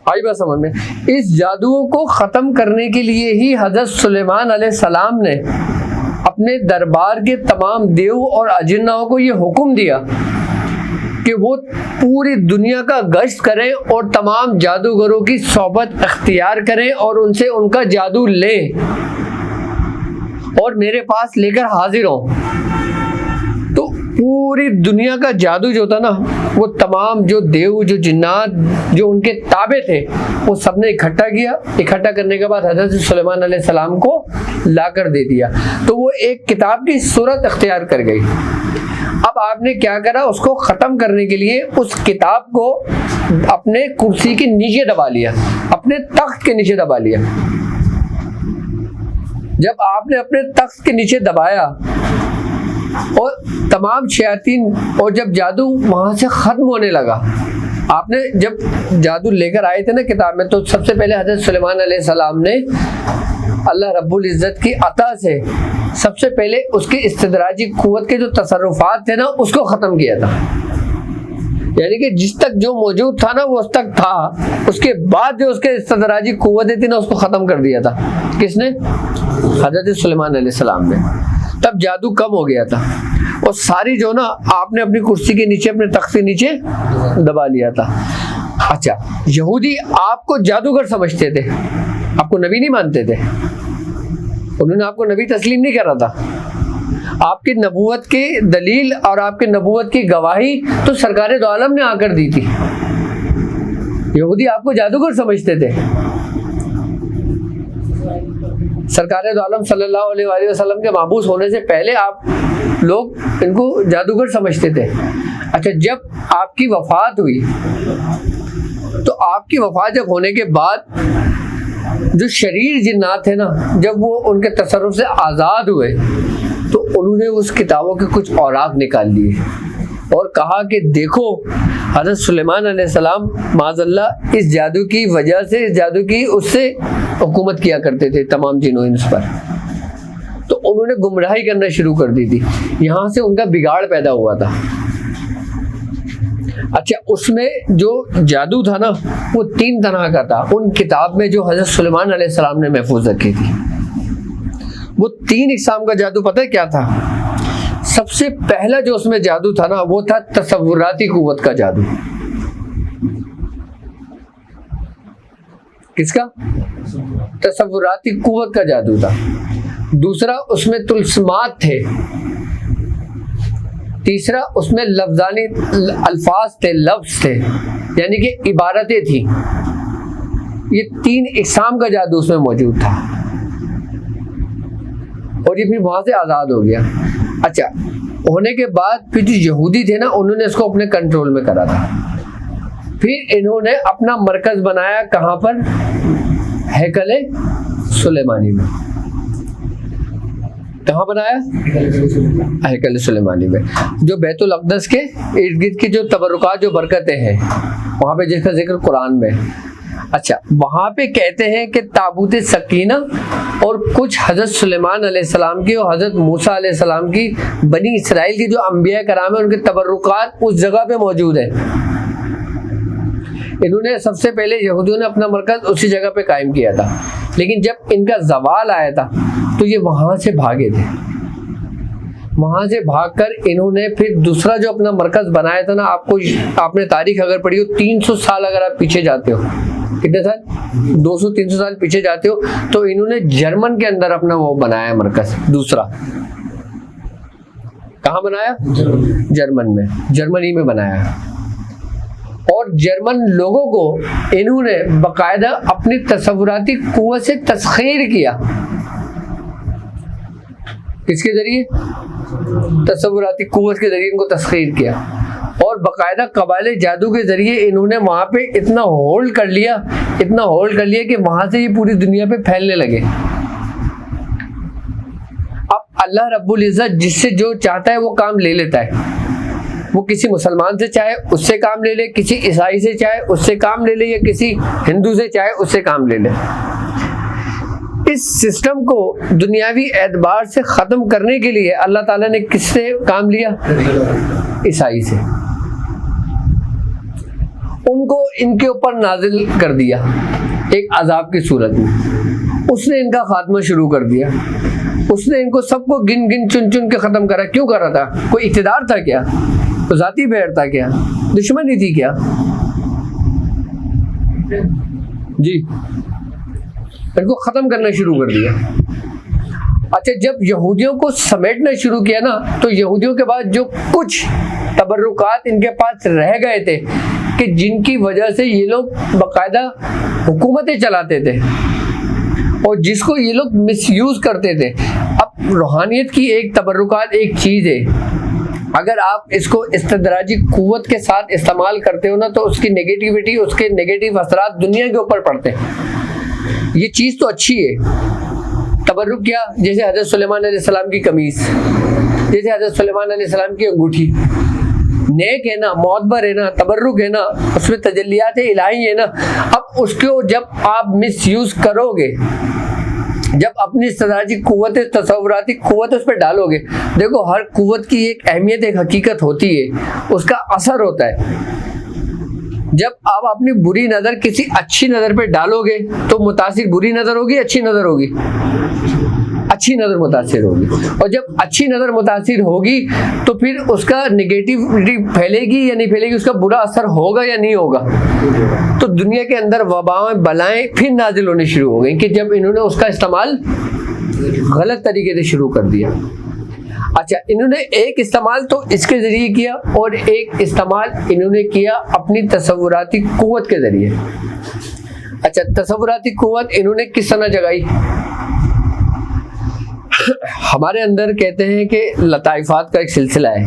आई बात समझ में? इस जादुओं को खत्म करने के लिए ही हजरत सुलेमान अलैहिस्सलाम ने अपने दरबार के तमाम देव और अजिन्नाओं को ये हुक्म दिया कि वो पूरी दुनिया का गश्त करें और तमाम जादूगरों की सोबत अख्तियार करें और उनसे उनका जादू लें और मेरे पास लेकर हाजिर हों। तो पूरी दुनिया का जादू जो था ना, वो तमाम जो देव, जो जिन्नात, जो उनके ताबे थे, वो सबने इकट्ठा किया। इकट्ठा करने के बाद हज़रत सुलेमान अलैहिस्सलाम को लाकर दे दिया, तो वो एक किताब की सूरत अख्तियार कर गई। अब आपने क्या करा, उसको खत्म करने के लिए उस किताब को अपने कुर्सी के नीचे दबा लिया, अपने तख्त के नीचे दबा लिया। जब आपने अपने तख्त के नीचे दबाया और तमाम शयातीन और जब जादू वहां से खत्म होने लगा, आपने जब जादू लेकर आए थे ना किताब में, तो सबसे पहले हजरत सुलेमान अलैहिस्सलाम ने अल्लाह रब्बुल इज़्ज़त की अता से सबसे पहले उसके इस्तिदराजी कुव्वत के जो तसर्रुफात थे ना उसको ख़त्म किया था। यानी कि जिस तक जो मौजूद था ना वो उस तक था, उसके बाद जो उसके इस्तिदराजी कुव्वतें थी ना उसको ख़त्म कर दिया था। किसने? हजरत सुलेमान अलैहिस्सलाम ने। तब जादू कम हो गया था और सारी जो ना आपने अपनी कुर्सी के नीचे, अपने तख्त के नीचे दबा लिया था। अच्छा, यहूदी आपको जादूगर समझते थे, आपको नबी नहीं मानते थे, उन्होंने आपको नबी तस्लीम नहीं करा था। आपकी नबूवत के दलील और आपके नबूवत की गवाही तो सरकारे दो आलम ने आकर दी थी। यहूदी आपको जादूगर समझते थे। सरकारे दो आलम सल्लल्लाहु अलैहि वसल्लम के माबूस होने से पहले आप लोग इनको जादूगर समझते थे। अच्छा, जब आपकी वफात हुई तो आपकी वफात जब होने के बाद जो शरीर जिन्नात थे ना, जब वो उनके तसर्रुफ से आज़ाद हुए तो उन्होंने उस किताबों के कुछ औराक निकाल लिए और कहा कि देखो हज़रत सुलेमान अलैहिस्सलाम माज़अल्लाह इस जादू की वजह से, इस जादू की उससे हुकूमत किया करते थे तमाम जिन्नों इंस पर। तो उन्होंने गुमराही करना शुरू कर दी थी, यहाँ से उनका बिगाड़ पैदा हुआ था। अच्छा, उसमें जो जादू था ना वो 3 तरह का था उन किताब में जो हज़रत सुलेमान अलैहिस्सलाम ने महफूज रखी थी। वो 3 इक़साम का जादू पता है क्या था? सबसे पहला जो उसमें जादू था ना वो था तसव्वुराती कुव्वत का जादू। किसका? तसव्वुराती कुव्वत का जादू था। दूसरा उसमें तुलस्मात थे। तीसरा उसमें लफ्जानी अल्फाज थे, लफ्ज थे, यानी कि इबारतें थी। ये 3 इक़साम का जादू उसमें मौजूद था और ये फिर वहां से आज़ाद हो गया। अच्छा, होने के बाद फिर जो यहूदी थे ना उन्होंने इसको अपने कंट्रोल में करा था। फिर इन्होंने अपना मरकज बनाया कहाँ पर? हैकल सुलेमानी में। कहाँ बनाया? हैकल सुलेमानी में, जो बैतुल अक़दस के इर्द गिर्द की जो तबरुकात, जो बरकतें हैं वहाँ पे, जिसका जिक्र कुरान में। अच्छा, वहाँ पे कहते हैं कि ताबूत सकीना और कुछ हज़रत सुलेमान अलैहिस्सलाम की और हज़रत मूसा अलैहिस्सलाम की, बनी इसराइल की जो अंबिया कराम है उनके तबरुकात उस जगह पे मौजूद है। इन्होंने सबसे पहले यहूदियों ने अपना मरकज उसी जगह पे कायम किया था, लेकिन जब इनका जवाल आया था तो ये वहाँ से भागे थे। वहाँ से भागकर इन्होंने फिर दूसरा जो अपना मरकज बनाया था ना, आपने तारीख अगर पढ़ी हो 300 साल अगर आप पीछे जाते हो, कितने साल? 200-300 साल पीछे जाते हो, तो इन्होंने जर्मन के अंदर अपना वो बनाया मरकज दूसरा। कहाँ बनाया? जर्मन में, जर्मनी में बनाया। और जर्मन लोगों को इन्होंने बाकायदा अपनी तसव्वुराती कुव्वत से तस्खीर किया। किसके जरिए? तसव्वुराती कुव्वत के जरिए इनको तस्खीर किया और बाकायदा कबाइले जादू के जरिए इन्होंने वहां पे इतना होल्ड कर लिया, इतना होल्ड कर लिया कि वहां से ये पूरी दुनिया पे फैलने लगे। अब अल्लाह रब्बुल इज़्ज़त जिससे जो चाहता है वो काम ले लेता है। वो किसी मुसलमान से चाहे उससे काम ले ले, किसी ईसाई से चाहे उससे काम ले ले, या किसी हिंदू से चाहे उससे काम ले ले। इस सिस्टम को दुनियावी एतबार से ख़त्म करने के लिए अल्लाह ताला ने किससे काम लिया? ईसाई से। उनको इनके ऊपर नाजिल कर दिया एक अजाब की सूरत में। उसने इनका खात्मा शुरू कर दिया। उसने इनको सबको गिन गिन चुन चुन के ख़त्म करा। क्यों करा था? कोई इक़्तिदार था क्या? तो ज़ाती बैर था क्या? दुश्मनी थी क्या? जी, इनको ख़त्म करना शुरू कर दिया। अच्छा, जब यहूदियों को समेटना शुरू किया ना, तो यहूदियों के बाद जो कुछ तबर्रुकात इनके पास रह गए थे कि जिनकी वजह से ये लोग बाकायदा हुकूमतें चलाते थे और जिसको ये लोग मिसयूज़ करते थे। अब रूहानियत की एक तबर्रुकात एक चीज़ है अगर आप इसको इस्तदराजी कुव्वत के साथ इस्तेमाल करते हो ना, तो उसकी नेगेटिविटी, उसके नेगेटिव असरात दुनिया के ऊपर पड़ते हैं। ये चीज़ तो अच्छी है, तबर्रुक क्या, जैसे हज़रत सुलेमान अलैहिस्सलाम की कमीज़, जैसे हज़रत सुलेमान अलैहिस्सलाम की अंगूठी, नेक है ना, मोतबर है ना, तबर्रुक है ना, उसमें तजल्लियात इलाही है ना। अब उसको जब आप मिसयूज़ करोगे, जब अपनी इस्तदराजी कुव्वत, तसव्वुराती कुव्वत उस पर डालोगे, देखो हर कुव्वत की एक अहमियत, एक हकीकत होती है, उसका असर होता है। जब आप अपनी बुरी नज़र किसी अच्छी नज़र पे डालोगे तो मुतासिर बुरी नज़र होगी, अच्छी नज़र होगी, अच्छी नज़र मुतासिर होगी। और जब अच्छी नज़र मुतासिर होगी तो फिर उसका नेगेटिविटी फैलेगी या नहीं फैलेगी, उसका बुरा असर होगा या नहीं होगा। तो दुनिया के अंदर वबाएं, बलाएं फिर नाजिल होने शुरू हो गई कि जब इन्होंने उसका इस्तेमाल गलत तरीके से शुरू कर दिया। अच्छा, इन्होंने एक इस्तेमाल तो इसके ज़रिए किया और एक इस्तेमाल इन्होंने किया अपनी तसव्वुराती कुव्वत के ज़रिए। अच्छा, तसव्वुराती कुव्वत इन्होंने किस तरह जगाई? हमारे अंदर कहते हैं कि लताइफात का एक सिलसिला है,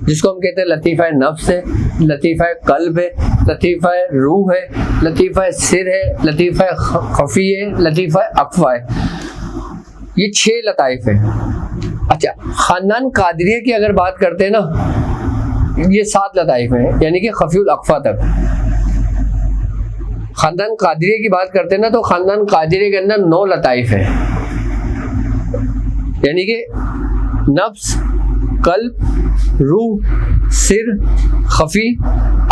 जिसको हम कहते हैं लतीफ़ा नफ्स है, लतीफ़ा कल्ब है, लतीफ़ा रूह है, लतीफ़ा सिर है, लतीफ़ा खफी है, लतीफ़ा अक्फा है। ये 6 लताइफ हैं। अच्छा, ख़ानदान कादरिया की अगर बात करते हैं ना, ये 7 लताइफ हैं, यानी कि खफीउल अक्फा तक। ख़ानदान कादरिया की बात करते हैं ना, तो ख़ानदान कादरिया के अंदर 9 लताइफ हैं, यानी कि नफ्स, कल्ब, रूह, सिर, खफी,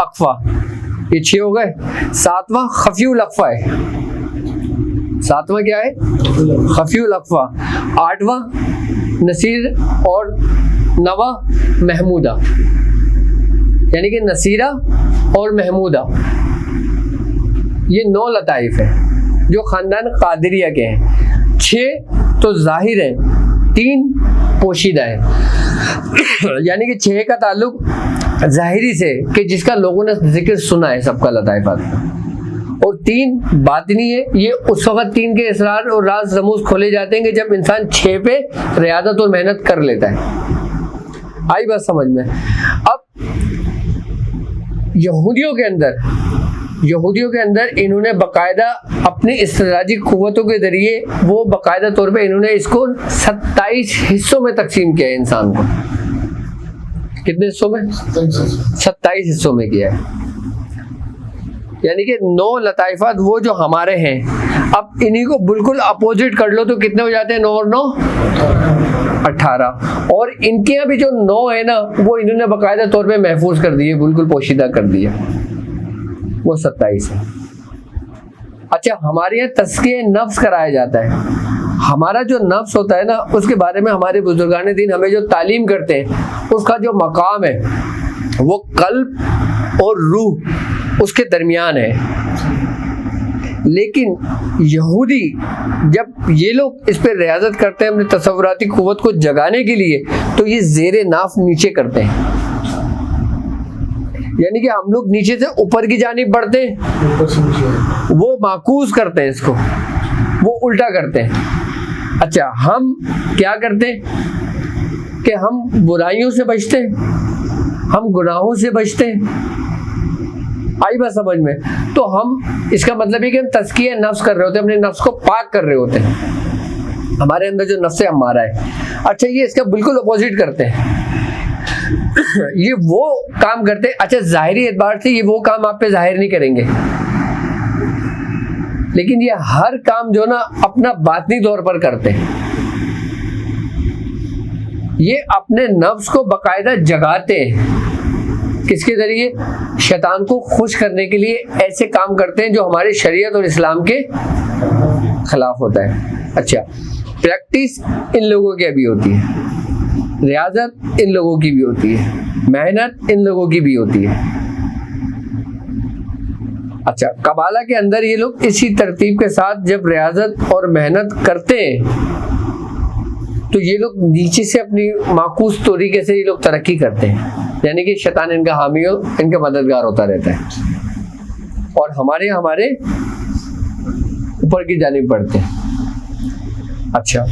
अक्फा, ये 6 हो गए। 7वां खफीउल अक्फा है। 7वां क्या है? खफीउल अक्फा। 8वां नसीर और 9वां महमूदा, यानी कि नसीरा और महमूदा। ये 9 लताइफ है जो ख़ानदान कादरिया के हैं। 6 तो जाहिर हैं, 3 पोशीदा है। यानी कि 6 का ताल्लुक ज़ाहिरी से कि जिसका लोगों ने जिक्र सुना है सबका लताइफात, और 3 बातिनी है। ये उस वक्त 3 के इसरार और राज रमूज खोले जाते हैं कि जब इंसान 6 पे रियादत और मेहनत कर लेता है। आई बात समझ में? अब यहूदियों के अंदर इन्होंने बाकायदा अपनी इस्तदराजी कुव्वतों के ज़रिए वो बाकायदा तौर पे इन्होंने इसको 27 हिस्सों में तकसीम किया है इंसान को। कितने हिस्सों में? 27 हिस्सों में किया है। यानी कि 9 लताइफात वो जो हमारे हैं, अब इन्हीं को बिल्कुल अपोजिट कर लो तो कितने हो जाते हैं? 9 और 9 18। और इनके यहाँ भी जो 9 है ना, वो इन्होंने बाकायदा तौर पे महफूज कर दिए, बिल्कुल पोशीदा कर दिया, वो 27 है। अच्छा, हमारे यहाँ तज़किया नफ्स कराया जाता है। हमारा जो नफ्स होता है ना, उसके बारे में हमारे बुजुर्गान दीन हमें जो तालीम करते हैं, उसका जो मकाम है वो कल्ब और रूह उसके दरमियान है। लेकिन यहूदी जब ये लोग इस पर रियाजत करते हैं अपनी तसव्वुराती कुव्वत को जगाने के लिए, तो ये ज़ेरे नाफ नीचे करते हैं, यानी कि हम लोग नीचे से ऊपर की जानिब बढ़ते हैं, वो माकूस करते हैं, इसको वो उल्टा करते हैं। अच्छा, हम क्या करते हैं कि हम बुराइयों से बचते हैं, हम गुनाहों से बचते हैं। आई बात समझ में? तो हम, इसका मतलब है कि हम तज़किया नफ्स कर रहे होते हैं, अपने नफ्स को पाक कर रहे होते हैं। हमारे अंदर जो नफ्स हमारा है, अच्छा, ये इसका बिल्कुल अपोजिट करते हैं। ये वो काम करते हैं, अच्छा, ज़ाहिरी एतबार से ये वो काम आप पे जाहिर नहीं करेंगे, लेकिन ये हर काम जो ना अपना बातनी तौर पर करते हैं। ये अपने नफ्स को बाकायदा जगाते हैं, किसके जरिए? शैतान को खुश करने के लिए ऐसे काम करते हैं जो हमारे शरीयत और इस्लाम के खिलाफ होता है। अच्छा, प्रैक्टिस इन लोगों की भी होती है, रियाजत इन लोगों की भी होती है, मेहनत इन लोगों की भी होती है। अच्छा, कबाला के अंदर ये लोग इसी तरतीब के साथ जब रियाजत और मेहनत करते हैं तो ये लोग नीचे से अपनी माकूस तरीके से ये लोग तरक्की करते हैं, यानी कि शैतान इनका हामी हो, इनका मददगार होता रहता है और हमारे ऊपर की जानिब बढ़ते हैं। अच्छा,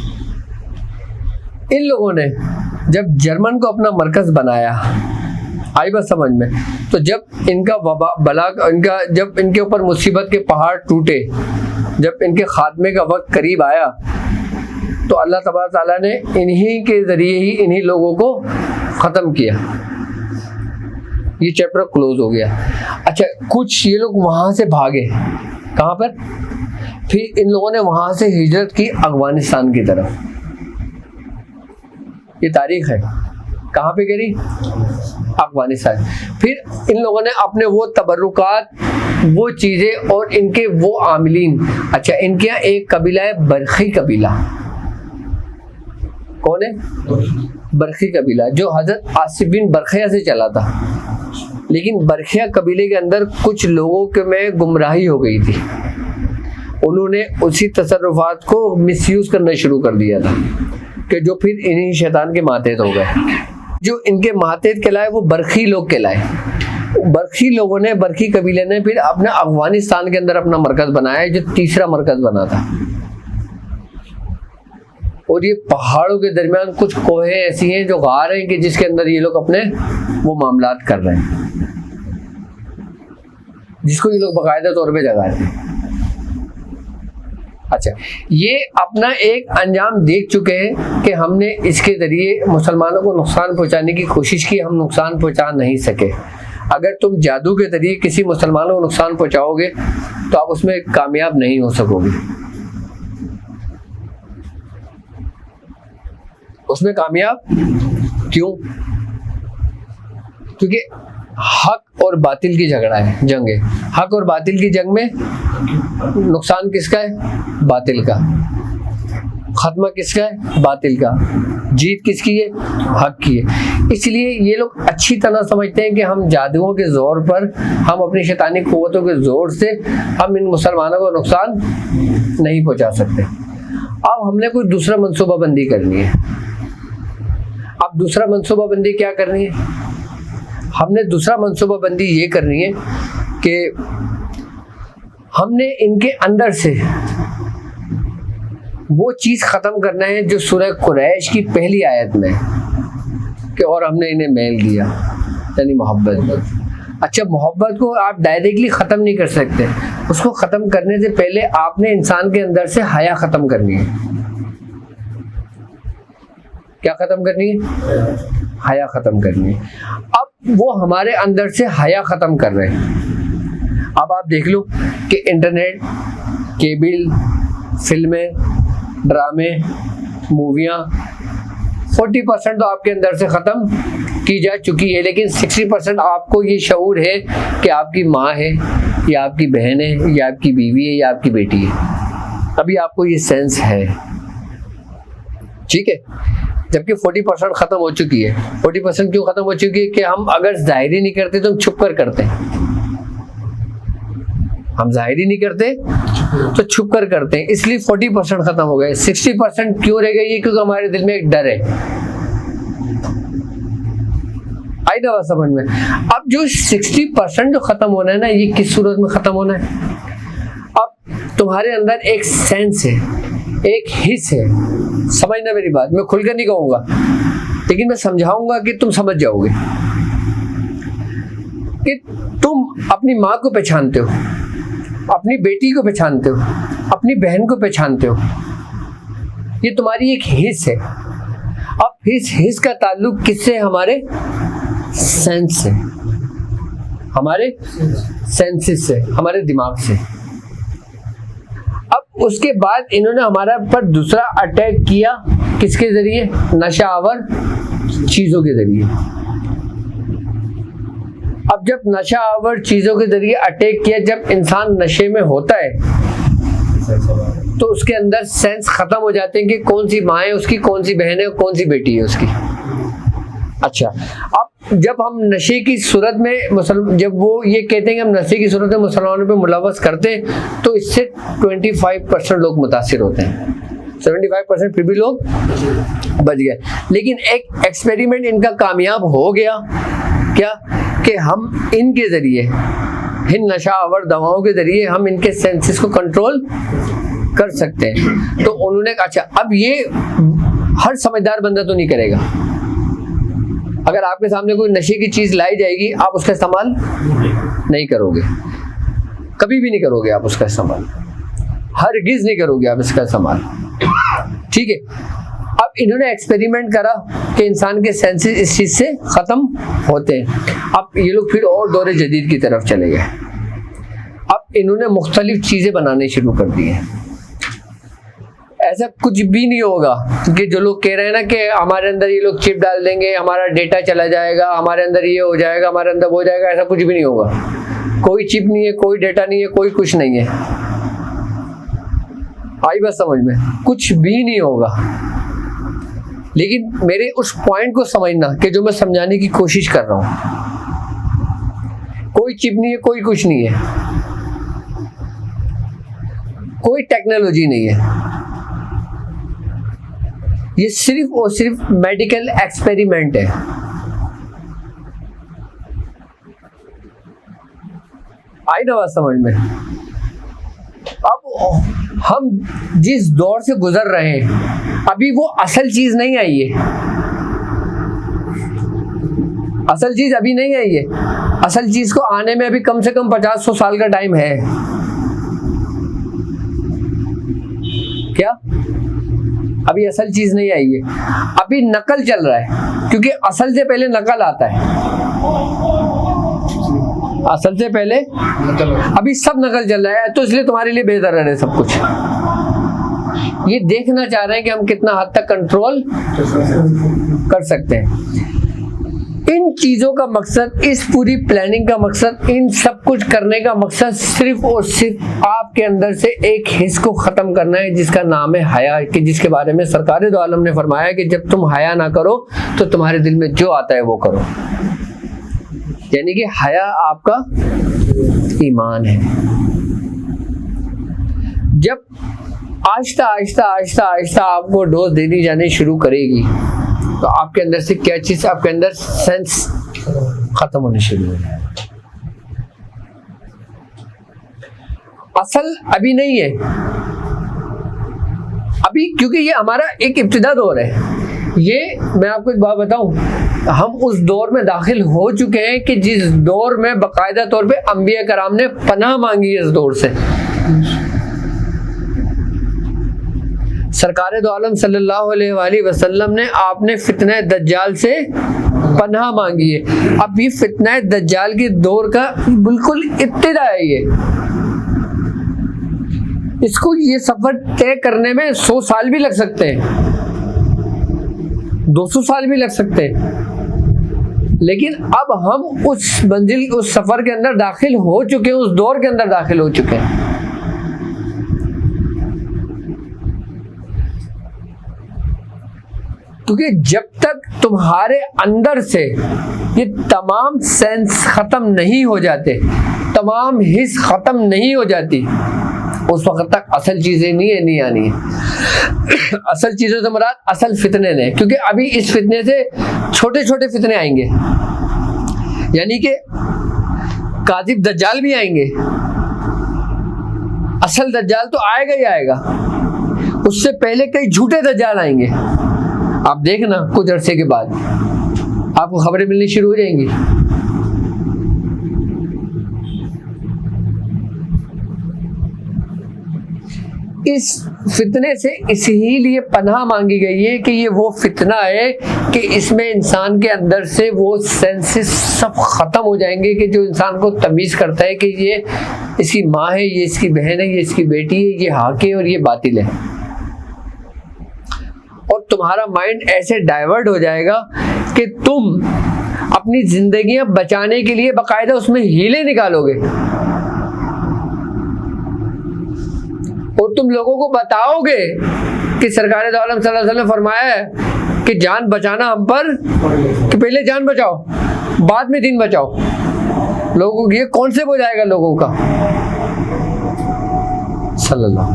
इन लोगों ने जब जर्मन को अपना मरकज बनाया, आई बात समझ में, तो जब इनका वबा बला इनका जब इनके ऊपर मुसीबत के पहाड़ टूटे, जब इनके खात्मे का वक्त करीब आया, तो अल्लाह तबारक ताला ने इन्हीं के ज़रिए ही इन्हीं लोगों को ख़त्म किया। ये चैप्टर क्लोज हो गया। अच्छा, कुछ ये लोग वहाँ से भागे, कहाँ पर? फिर इन लोगों ने वहाँ से हिजरत की अफगानिस्तान की तरफ। ये तारीख है, कहाँ पे करी? अफगानिस्तान। फिर इन लोगों ने अपने वो तबर्रुकात, वो चीज़ें और इनके वो आमिलीन, अच्छा इनके यहाँ एक कबीला है बरखी कबीला। कौन है? बरखी कबीला, जो हजरत आसिफ बिन बरखिया से चला था। लेकिन बरखिया कबीले के अंदर कुछ लोगों के में गुमराही हो गई थी, उन्होंने उसी तसर्रुफात को मिसयूज करना शुरू कर दिया था, कि जो फिर इन्हीं शैतान के मातेहत हो गए। जो इनके मातेहत कहलाए वो बरखी लोग कहलाए। बरखी लोगों ने, बरखी कबीले ने फिर अपने अफगानिस्तान के अंदर अपना मरकज बनाया, जो तीसरा मरकज बना था। और ये पहाड़ों के दरमियान कुछ कोहे ऐसी हैं, जो गार हैं, कि जिसके अंदर ये लोग अपने वो मामलात कर रहे हैं, जिसको ये लोग बाकायदा तौर पे जगा रहे हैं। अच्छा, ये अपना एक अंजाम देख चुके हैं कि हमने इसके ज़रिए मुसलमानों को नुकसान पहुंचाने की कोशिश की, हम नुकसान पहुंचा नहीं सके। अगर तुम जादू के ज़रिए किसी मुसलमानों को नुकसान पहुंचाओगे तो आप उसमें कामयाब नहीं हो सकोगे, उसमें कामयाब क्यों? क्योंकि हक और बातिल की झगड़ा है, जंग है। हक और बातिल की जंग में नुकसान किसका है? बातिल का। खत्मा किसका है? बातिल का। जीत किसकी है? हक की है। इसलिए ये लोग अच्छी तरह समझते हैं कि हम जादुओं के जोर पर, हम अपनी शैतानी कुव्वतों के जोर से हम इन मुसलमानों को नुकसान नहीं पहुंचा सकते। अब हमने कोई दूसरा मंसूबाबंदी करनी है। अब दूसरा मंसूबाबंदी क्या करनी है? हमने दूसरा मंसूबाबंदी ये करनी है कि हमने इनके अंदर से वो चीज़ ख़त्म करना है जो सूरह कुरैश की पहली आयत में, कि और हमने इन्हें मेल दिया, यानी मोहब्बत। अच्छा, मोहब्बत को आप डायरेक्टली ख़त्म नहीं कर सकते। उसको ख़त्म करने से पहले आपने इंसान के अंदर से हया ख़त्म करनी है। क्या ख़त्म करनी है? हया ख़त्म करनी है। अब वो हमारे अंदर से हया ख़त्म कर रहे हैं। अब आप देख लो कि इंटरनेट, केबल, फिल्में, ड्रामे, मूवियाँ, 40% तो आपके अंदर से ख़त्म की जा चुकी है, लेकिन 60% आपको ये शऊर है कि आपकी माँ है, या आपकी बहन है, या आपकी बीवी है, या आपकी बेटी है। अभी आपको ये सेंस है, ठीक है। जबकि 40% ख़त्म हो चुकी है। 40% क्यों ख़त्म हो चुकी है? कि हम अगर ज़ाहिरी नहीं करते तो हम छुप कर करते हैं। हम ज़ाहिरी नहीं करते तो छुप कर करते हैं, इसलिए 40% ख़त्म हो गए। 60% क्यों रह गई है? क्योंकि हमारे दिल में एक डर है। आई ना बात समझ में? अब जो 60% जो ख़त्म होना है ना, ये किस सूरत में ख़त्म होना है? अब तुम्हारे अंदर एक सेंस है, एक हिस्स है। समझना मेरी बात, मैं खुलकर नहीं कहूँगा, लेकिन मैं समझाऊंगा कि तुम समझ जाओगे कि तुम अपनी माँ को पहचानते हो, अपनी बेटी को पहचानते हो, अपनी बहन को पहचानते हो। ये तुम्हारी एक हिस्स है। अब इस हिस्स का ताल्लुक किससे? हमारे सेंस से, हमारे सेंसेस से, हमारे दिमाग से। अब उसके बाद इन्होंने हमारा पर दूसरा अटैक किया, किसके जरिए? नशा आवर चीजों के जरिए। अब जब नशा आवर चीजों के जरिए अटैक किया, जब इंसान नशे में होता है तो उसके अंदर सेंस खत्म हो जाते हैं कि कौन सी माँ है उसकी, कौन सी बहन है, कौन सी बेटी है उसकी। अच्छा, अब जब हम नशे की सूरत में जब वो ये कहते हैं कि हम नशे की सूरत में मुसलमानों पे मुलव्वस करते हैं, तो इससे 25% लोग मुतासिर होते हैं। 75% फिर भी लोग बच गए। लेकिन एक एक्सपेरिमेंट इनका कामयाब हो गया, क्या? कि हम इनके जरिए, इन नशा आवर दवाओं के जरिए हम इनके सेंसेस को कंट्रोल कर सकते हैं। तो उन्होंने कहा अच्छा, अब ये हर समझदार बंदा तो नहीं करेगा, अगर आपके सामने कोई नशे की चीज लाई जाएगी, आप उसका इस्तेमाल नहीं करोगे, कभी भी नहीं करोगे आप उसका इस्तेमाल, हरगिज नहीं करोगे आप इसका इस्तेमाल। ठीक है, अब इन्होंने एक्सपेरिमेंट करा कि इंसान के सेंसेस इस चीज से खत्म होते हैं। अब ये लोग फिर और दौरे जदीद की तरफ चले गए। अब इन्होंने मुख्तलिफ चीजें बनाने शुरू कर दी हैं। ऐसा कुछ भी नहीं होगा कि जो लोग कह रहे हैं ना कि हमारे अंदर ये लोग चिप डाल देंगे, हमारा डेटा चला जाएगा, हमारे अंदर ये हो जाएगा, हमारे अंदर वो हो जाएगा, ऐसा कुछ भी नहीं होगा। कोई चिप नहीं है, कोई डेटा नहीं है, कोई कुछ नहीं है। आई बात समझ में? कुछ भी नहीं होगा। लेकिन मेरे उस पॉइंट को समझना कि जो मैं समझाने की कोशिश कर रहा हूं, कोई चिप नहीं है, कोई कुछ नहीं है, कोई टेक्नोलॉजी नहीं है, ये सिर्फ और सिर्फ मेडिकल एक्सपेरिमेंट है। आई ना बात समझ में? अब हम जिस दौर से गुजर रहे हैं, अभी वो असल चीज नहीं आई है, असल चीज अभी नहीं आई है। असल चीज को आने में अभी कम से कम 50-100 साल का टाइम है। क्या? अभी असल चीज नहीं आई है, अभी नकल चल रहा है, क्योंकि असल से पहले नकल आता है। असल से पहले अभी सब नकल चल रहा है, तो इसलिए तुम्हारे लिए बेहतर है सब कुछ। ये देखना चाह रहे हैं कि हम कितना हद तक कंट्रोल कर सकते हैं। इन चीजों का मकसद, इस पूरी प्लानिंग का मकसद, इन सब कुछ करने का मकसद सिर्फ और सिर्फ आपके अंदर से एक हिस्स को खत्म करना है, जिसका नाम है हया, कि जिसके बारे में सरकार दो आलम ने फरमाया कि जब तुम हया ना करो तो तुम्हारे दिल में जो आता है वो करो। यानी कि हया आपका ईमान है। जब आहिस्ता आहिस्ता आहिस्ता आहिस्ता आपको डोज देनी जानी शुरू करेगी, तो आपके अंदर से क्या चीज, आपके अंदर सेंस खत्म होने शुरू हो जाएगा। असल अभी नहीं है, अभी क्योंकि ये हमारा एक इब्तिदा दौर है। ये मैं आपको एक बात बताऊं, हम उस दौर में दाखिल हो चुके हैं कि जिस दौर में बाकायदा तौर पे अंबिया कराम ने पनाह मांगी है। इस दौर से सरकार दो आलम सल्लल्लाहु अलैहि वसल्लम ने आपने फितने दज्जाल से पनाह मांगी है। अब ये फितने दज्जाल के दौर का बिल्कुल इब्तिदा है। ये इसको ये सफर तय करने में 100 साल भी लग सकते हैं, 200 साल भी लग सकते हैं, लेकिन अब हम उस मंजिल, उस सफर के अंदर दाखिल हो चुके हैं, उस दौर के अंदर दाखिल हो चुके हैं। क्योंकि जब तक तुम्हारे अंदर से ये तमाम सेंस खत्म नहीं हो जाते, तमाम हिस्स खत्म नहीं हो जाती, उस वक्त तक असल चीजें नहीं आनी है। असल चीजों से मुराद असल फितने ने, क्योंकि अभी इस फितने से छोटे छोटे फितने आएंगे, यानी कि काज़िब दज्जाल भी आएंगे। असल दज्जाल तो आएगा ही आएगा, उससे पहले कई झूठे दज्जाल आएंगे। आप देखना कुछ अरसे के बाद आपको खबरें मिलनी शुरू हो जाएंगी। इस फितने से इसीलिए पनाह मांगी गई है कि ये वो फितना है कि इसमें इंसान के अंदर से वो सेंसेस सब खत्म हो जाएंगे, कि जो इंसान को तमीज़ करता है कि ये इसकी माँ है, ये इसकी बहन है, ये इसकी बेटी है, ये हक है और ये बातिल है। और तुम्हारा माइंड ऐसे डाइवर्ट हो जाएगा कि तुम अपनी जिंदगियां बचाने के लिए बाकायदा उसमें हीले निकालोगे और तुम लोगों को बताओगे कि सरकार दो आलम सल्लल्लाहु अलैहि वसल्लम ने फरमाया है कि जान बचाना हम पर, कि पहले जान बचाओ बाद में दिन बचाओ। लोगों ये कौन से हो जाएगा लोगों का सल्लल्लाहु।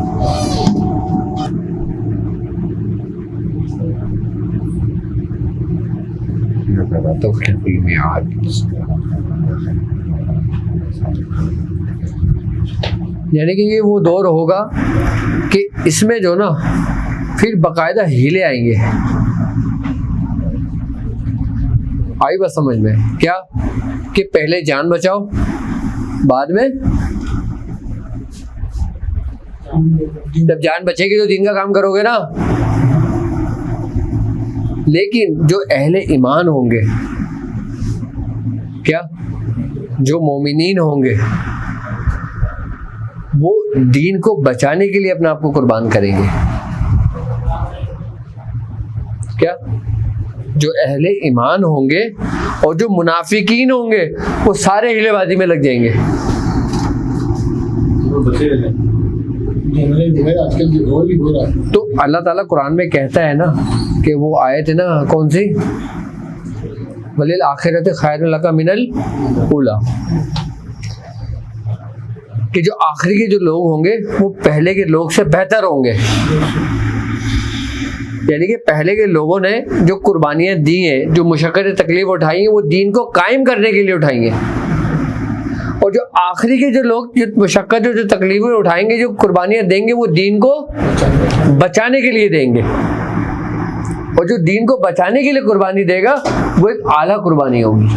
यानी कि ये वो दौर होगा कि इसमें जो ना फिर बाकायदा हीले आएंगे। आई बात समझ में? क्या कि पहले जान बचाओ, बाद में जब जान बचेगी तो दीन का काम करोगे ना। लेकिन जो अहले ईमान होंगे, क्या जो मोमिनीन होंगे, वो दीन को बचाने के लिए अपने आप को कुर्बान करेंगे। क्या जो अहले ईमान होंगे और जो मुनाफिकीन होंगे वो सारे हिलेबाजी में लग जाएंगे। तो अल्लाह ताला कुरान में कहता है ना कि वो आयत है ना, कौन सी, वलिल आखिरत खैरुल लका मिनल ऊला, कि जो आखिरी के जो लोग होंगे वो पहले के लोग से बेहतर होंगे। यानी कि पहले के लोगों ने जो कुर्बानियाँ दी हैं, जो मुशक्क़त तकलीफ उठाई हैं, वो दीन को कायम करने के लिए उठाई हैं। और जो आखिरी के जो लोग जो मुशक्क़त जो तकलीफें उठाएंगे, जो कुर्बानियाँ देंगे, वो दीन को बचाने के लिए देंगे। और जो दीन को बचाने के लिए कुर्बानी देगा वो एक आला कुर्बानी होगी।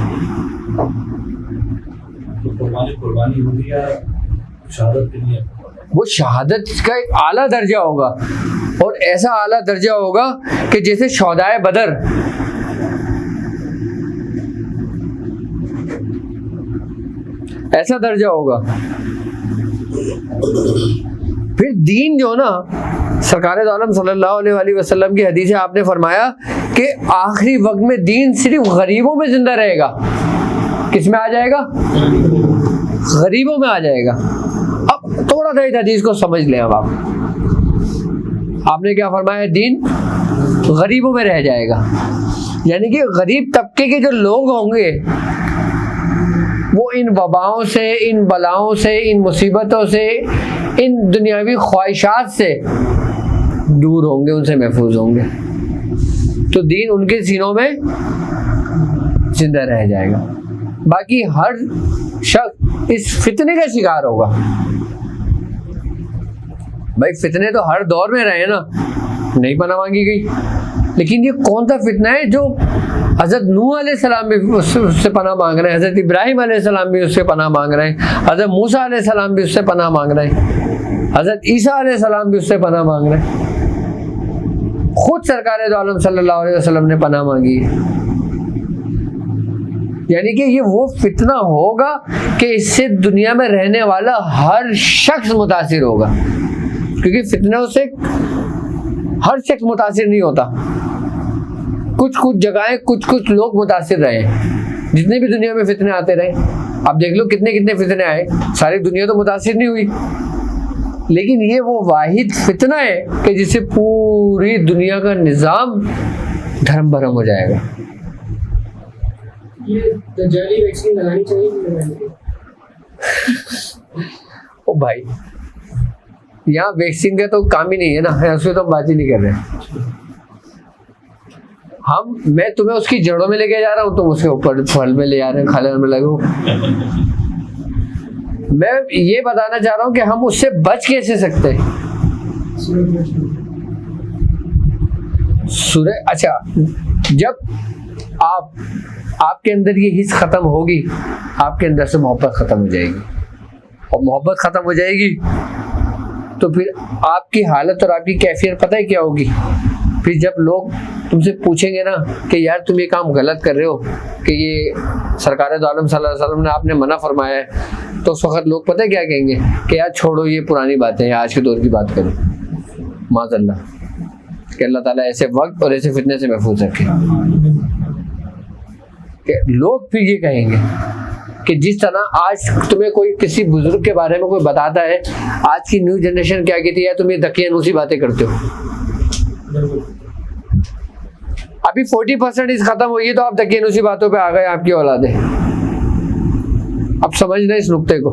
कुर्बानी होगी या शहादत के लिए? वो शहादत का एक आला दर्जा होगा, और ऐसा आला दर्जा होगा कि जैसे शौदाए बदर, ऐसा दर्जा होगा। फिर दीन जो ना, सरकार दो आलम सल्लल्लाहु अलैहि वसल्लम की हदीस है, आपने फरमाया कि आखिरी वक्त में दीन सिर्फ गरीबों में जिंदा रहेगा। किस में आ जाएगा? गरीबों में आ जाएगा। अब थोड़ा सा इस हदीस को समझ लें। अब आपने क्या फरमाया? दीन गरीबों में रह जाएगा। यानी कि गरीब तबके के जो लोग होंगे वो इन वबाओं से, इन बलाओं से, इन मुसीबतों से, इन दुनियावी ख्वाहिशात से दूर होंगे, उनसे महफूज होंगे। तो दीन उनके सीनों में जिंदा रह जाएगा। बाकी हर शख्स इस फितने का शिकार होगा। भाई फितने तो हर दौर में रहे ना, नहीं पनाह मांगी गई। लेकिन ये कौन सा फितना है जो हज़रत नूह अलैहिस्सलाम भी उससे पनाह मांग रहे हैं, हज़रत इब्राहिम अलैहिस्सलाम भी उससे पनाह मांग रहे हैं, हज़रत मूसा अलैहिस्सलाम भी उससे पनाह मांग रहे हैं, हज़रत ईसा अलैहिस्सलाम भी उससे पनाह मांग रहे हैं। खुद सरकार दो आलम सल्लल्लाहु अलैहि वसल्लम ने पनाह मांगी है। यानी कि ये वो फितना होगा कि इससे दुनिया में रहने वाला हर शख्स मुतासिर होगा, क्योंकि फितनों से हर शख्स मुतासिर नहीं होता। कुछ कुछ जगहें, कुछ कुछ लोग मुतासिर रहे। जितने भी दुनिया में फितने आते रहे, आप देख लो कितने कितने फितने आए, सारी दुनिया तो मुतासिर नहीं हुई। लेकिन ये वो वाहिद फितना है कि जिससे पूरी दुनिया का निज़ाम धर्म भरम हो जाएगा। ये दज्जाली वैक्सीन लगानी चाहिए कि नहीं लगानी चाहिए? ओ भाई, यहाँ वैक्सीन का तो काम ही नहीं है ना, उसमें तो हम बात ही नहीं कर रहे। मैं तुम्हें उसकी जड़ों में लेके जा रहा हूँ, तुम उसके ऊपर फल में ले जा रहे हैं, खाने में लगे हो। मैं ये बताना चाह रहा हूँ कि हम उससे बच कैसे सकते हैं। सूरह, अच्छा, जब आपके अंदर ये हिस्स खत्म होगी, आपके अंदर से मोहब्बत खत्म हो जाएगी, और मोहब्बत खत्म हो जाएगी तो फिर आपकी हालत और आपकी कैफियत पता है क्या होगी? फिर जब लोग तुमसे पूछेंगे ना कि यार तुम ये काम गलत कर रहे हो, कि ये सरकार दो आलम सल्लल्लाहु अलैहि वसल्लम ने आपने मना फरमाया है, तो उस वक्त लोग पता है क्या कहेंगे कि यार छोड़ो ये पुरानी बातें, आज के दौर की बात करो। माज़अल्लाह, कि अल्लाह ताला ऐसे वक्त और ऐसे फितने से महफूज रखे। कि लोग फिर ये कहेंगे कि जिस तरह आज तुम्हें कोई किसी बुजुर्ग के बारे में कोई बताता है, आज की न्यू जनरेशन क्या कहती है, तुम ये दकियानूसी बातें करते हो। अभी 40% इस खत्म हुई है तो आप दकियानूसी बातों पे आ गए, आपकी औलादे। अब समझना इस नुक्ते को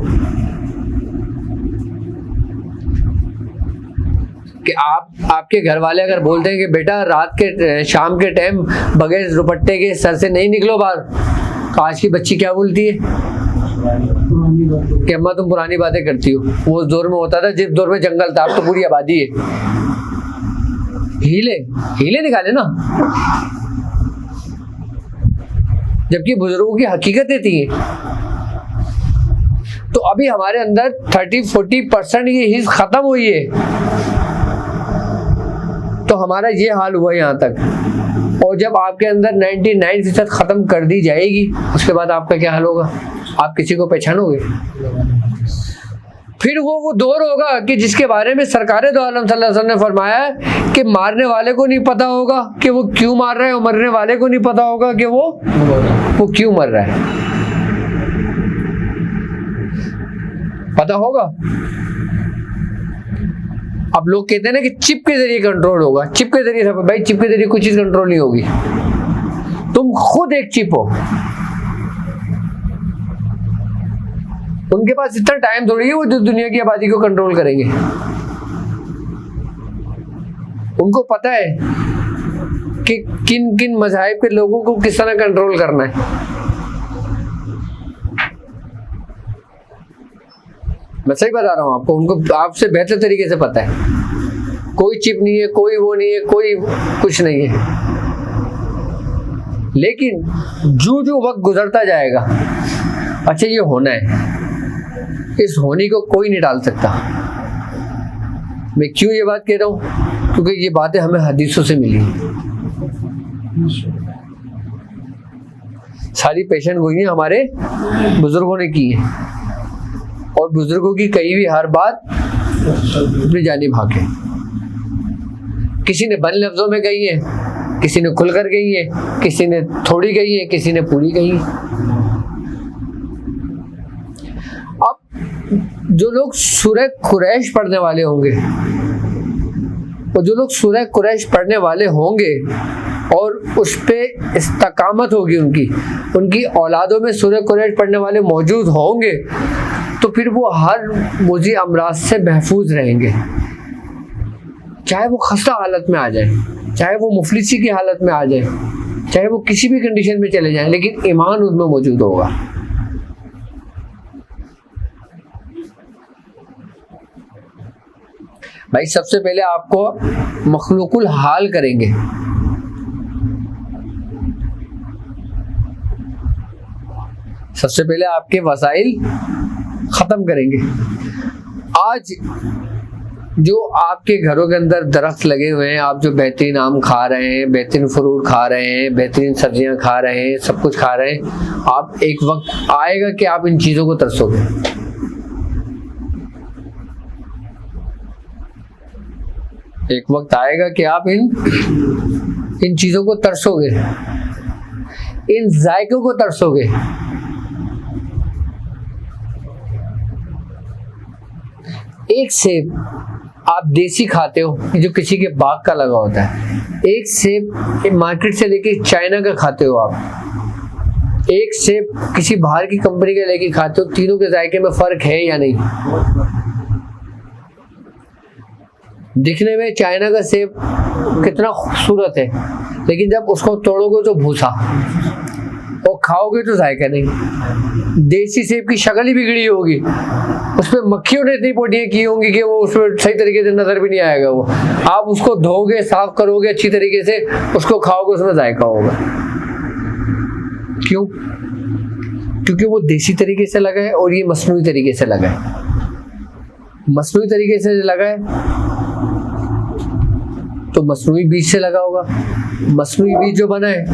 कि आपके घर वाले अगर बोलते हैं कि बेटा रात के शाम के टाइम बगैर दुपट्टे के सर से नहीं निकलो बाहर, तो आज की बच्ची क्या बोलती है कि अम्मा तुम पुरानी बातें करती हो। वो उस दौर में होता था जिस दौर में जंगल था, अब तो पूरी आबादी है। हीले निकाले ना। जबकि बुजुर्गों की हकीकतें थी। तो अभी हमारे अंदर 30-40% ये हिस्स खत्म हुई है, तो हमारा ये हाल हुआ यहाँ तक। और जब आपके अंदर 99% खत्म कर दी जाएगी, उसके बाद आपका क्या हाल होगा? आप किसी को पहचानोगे? फिर वो दौर होगा कि जिसके बारे में सरकारे दो आलम सल्लल्लाहु अलैहि वसल्लम ने फरमाया है कि मारने वाले को नहीं पता होगा कि वो क्यों मार रहा है, और मरने वाले को नहीं पता होगा कि वो क्यों मर रहा है। पता होगा? अब लोग कहते हैं ना कि चिप के जरिए कंट्रोल होगा। चिप के जरिए, भाई चिप के जरिए कोई चीज कंट्रोल नहीं होगी। तुम खुद एक चिप हो। उनके पास इतना टाइम थोड़ी है वो जो दुनिया की आबादी को कंट्रोल करेंगे। उनको पता है कि किन किन मज़ाहिब के लोगों को किस तरह कंट्रोल करना है। मैं सही बता रहा हूं आपको, उनको आपसे बेहतर तरीके से पता है। कोई चिप नहीं है, कोई वो नहीं है, कोई कुछ नहीं है। लेकिन जो वक्त गुजरता जाएगा, अच्छा ये होना है, इस होने को कोई नहीं डाल सकता। मैं क्यों ये बात कह रहा हूं? क्योंकि ये बातें हमें हदीसों से मिली। सारी पेशेंट गोइयां हमारे बुजुर्गों ने की है, और बुजुर्गों की कही हुई हर बात अपनी जानिब हक है। किसी ने बंद लफ्जों में कही है, किसी ने खुलकर कही है, किसी ने थोड़ी कही है, किसी ने पूरी कही है। अब जो लोग सूरह कुरैश पढ़ने वाले होंगे, और जो लोग सूरह कुरैश पढ़ने वाले होंगे और उस पे इस्तकामत होगी, उनकी औलादों में सूरह कुरैश पढ़ने वाले मौजूद होंगे, तो फिर वो हर मुज़ी अमराज से महफूज रहेंगे। चाहे वो खस्ता हालत में आ जाए, चाहे वो मुफलिसी की हालत में आ जाए, चाहे वो किसी भी कंडीशन में चले जाएं, लेकिन ईमान उनमें मौजूद होगा। भाई सबसे पहले आपको मखलूकुल हाल करेंगे। सबसे पहले आपके वसाइल खत्म करेंगे। आज जो आपके घरों के अंदर दरख्त लगे हुए हैं, आप जो बेहतरीन आम खा रहे हैं, बेहतरीन फ्रूट खा रहे हैं, बेहतरीन सब्जियां खा रहे हैं, सब कुछ खा रहे हैं, आप एक वक्त आएगा कि आप इन चीजों को तरसोगे। एक वक्त आएगा कि आप इन चीजों को तरसोगे, इन जायकों को तरसोगे। एक सेब आप देसी खाते हो, जो किसी के बाग का लगा होता है। एक सेब मार्केट से लेके चाइना का खाते हो आप। एक सेब किसी बाहर की कंपनी का लेके खाते हो। तीनों के जायके में फर्क है या नहीं? दिखने में चाइना का सेब कितना खूबसूरत है, लेकिन जब उसको तोड़ोगे तो भूसा, और खाओगे तो जायका नहीं। देसी सेब की शक्ल ही बिगड़ी होगी, उसमें मक्खियों ने इतनी पोटियां की होंगी कि वो उसमें सही तरीके से नजर भी नहीं आएगा। वो आप उसको धोगे, साफ करोगे अच्छी तरीके से, उसको खाओगे, उसमें जायका होगा। क्यों? क्योंकि वो देसी तरीके से लगा है और ये मसनूई तरीके से लगा है। मसनूई तरीके से लगा है तो मसनूई बीज से लगा होगा। मसनूई बीज जो बना है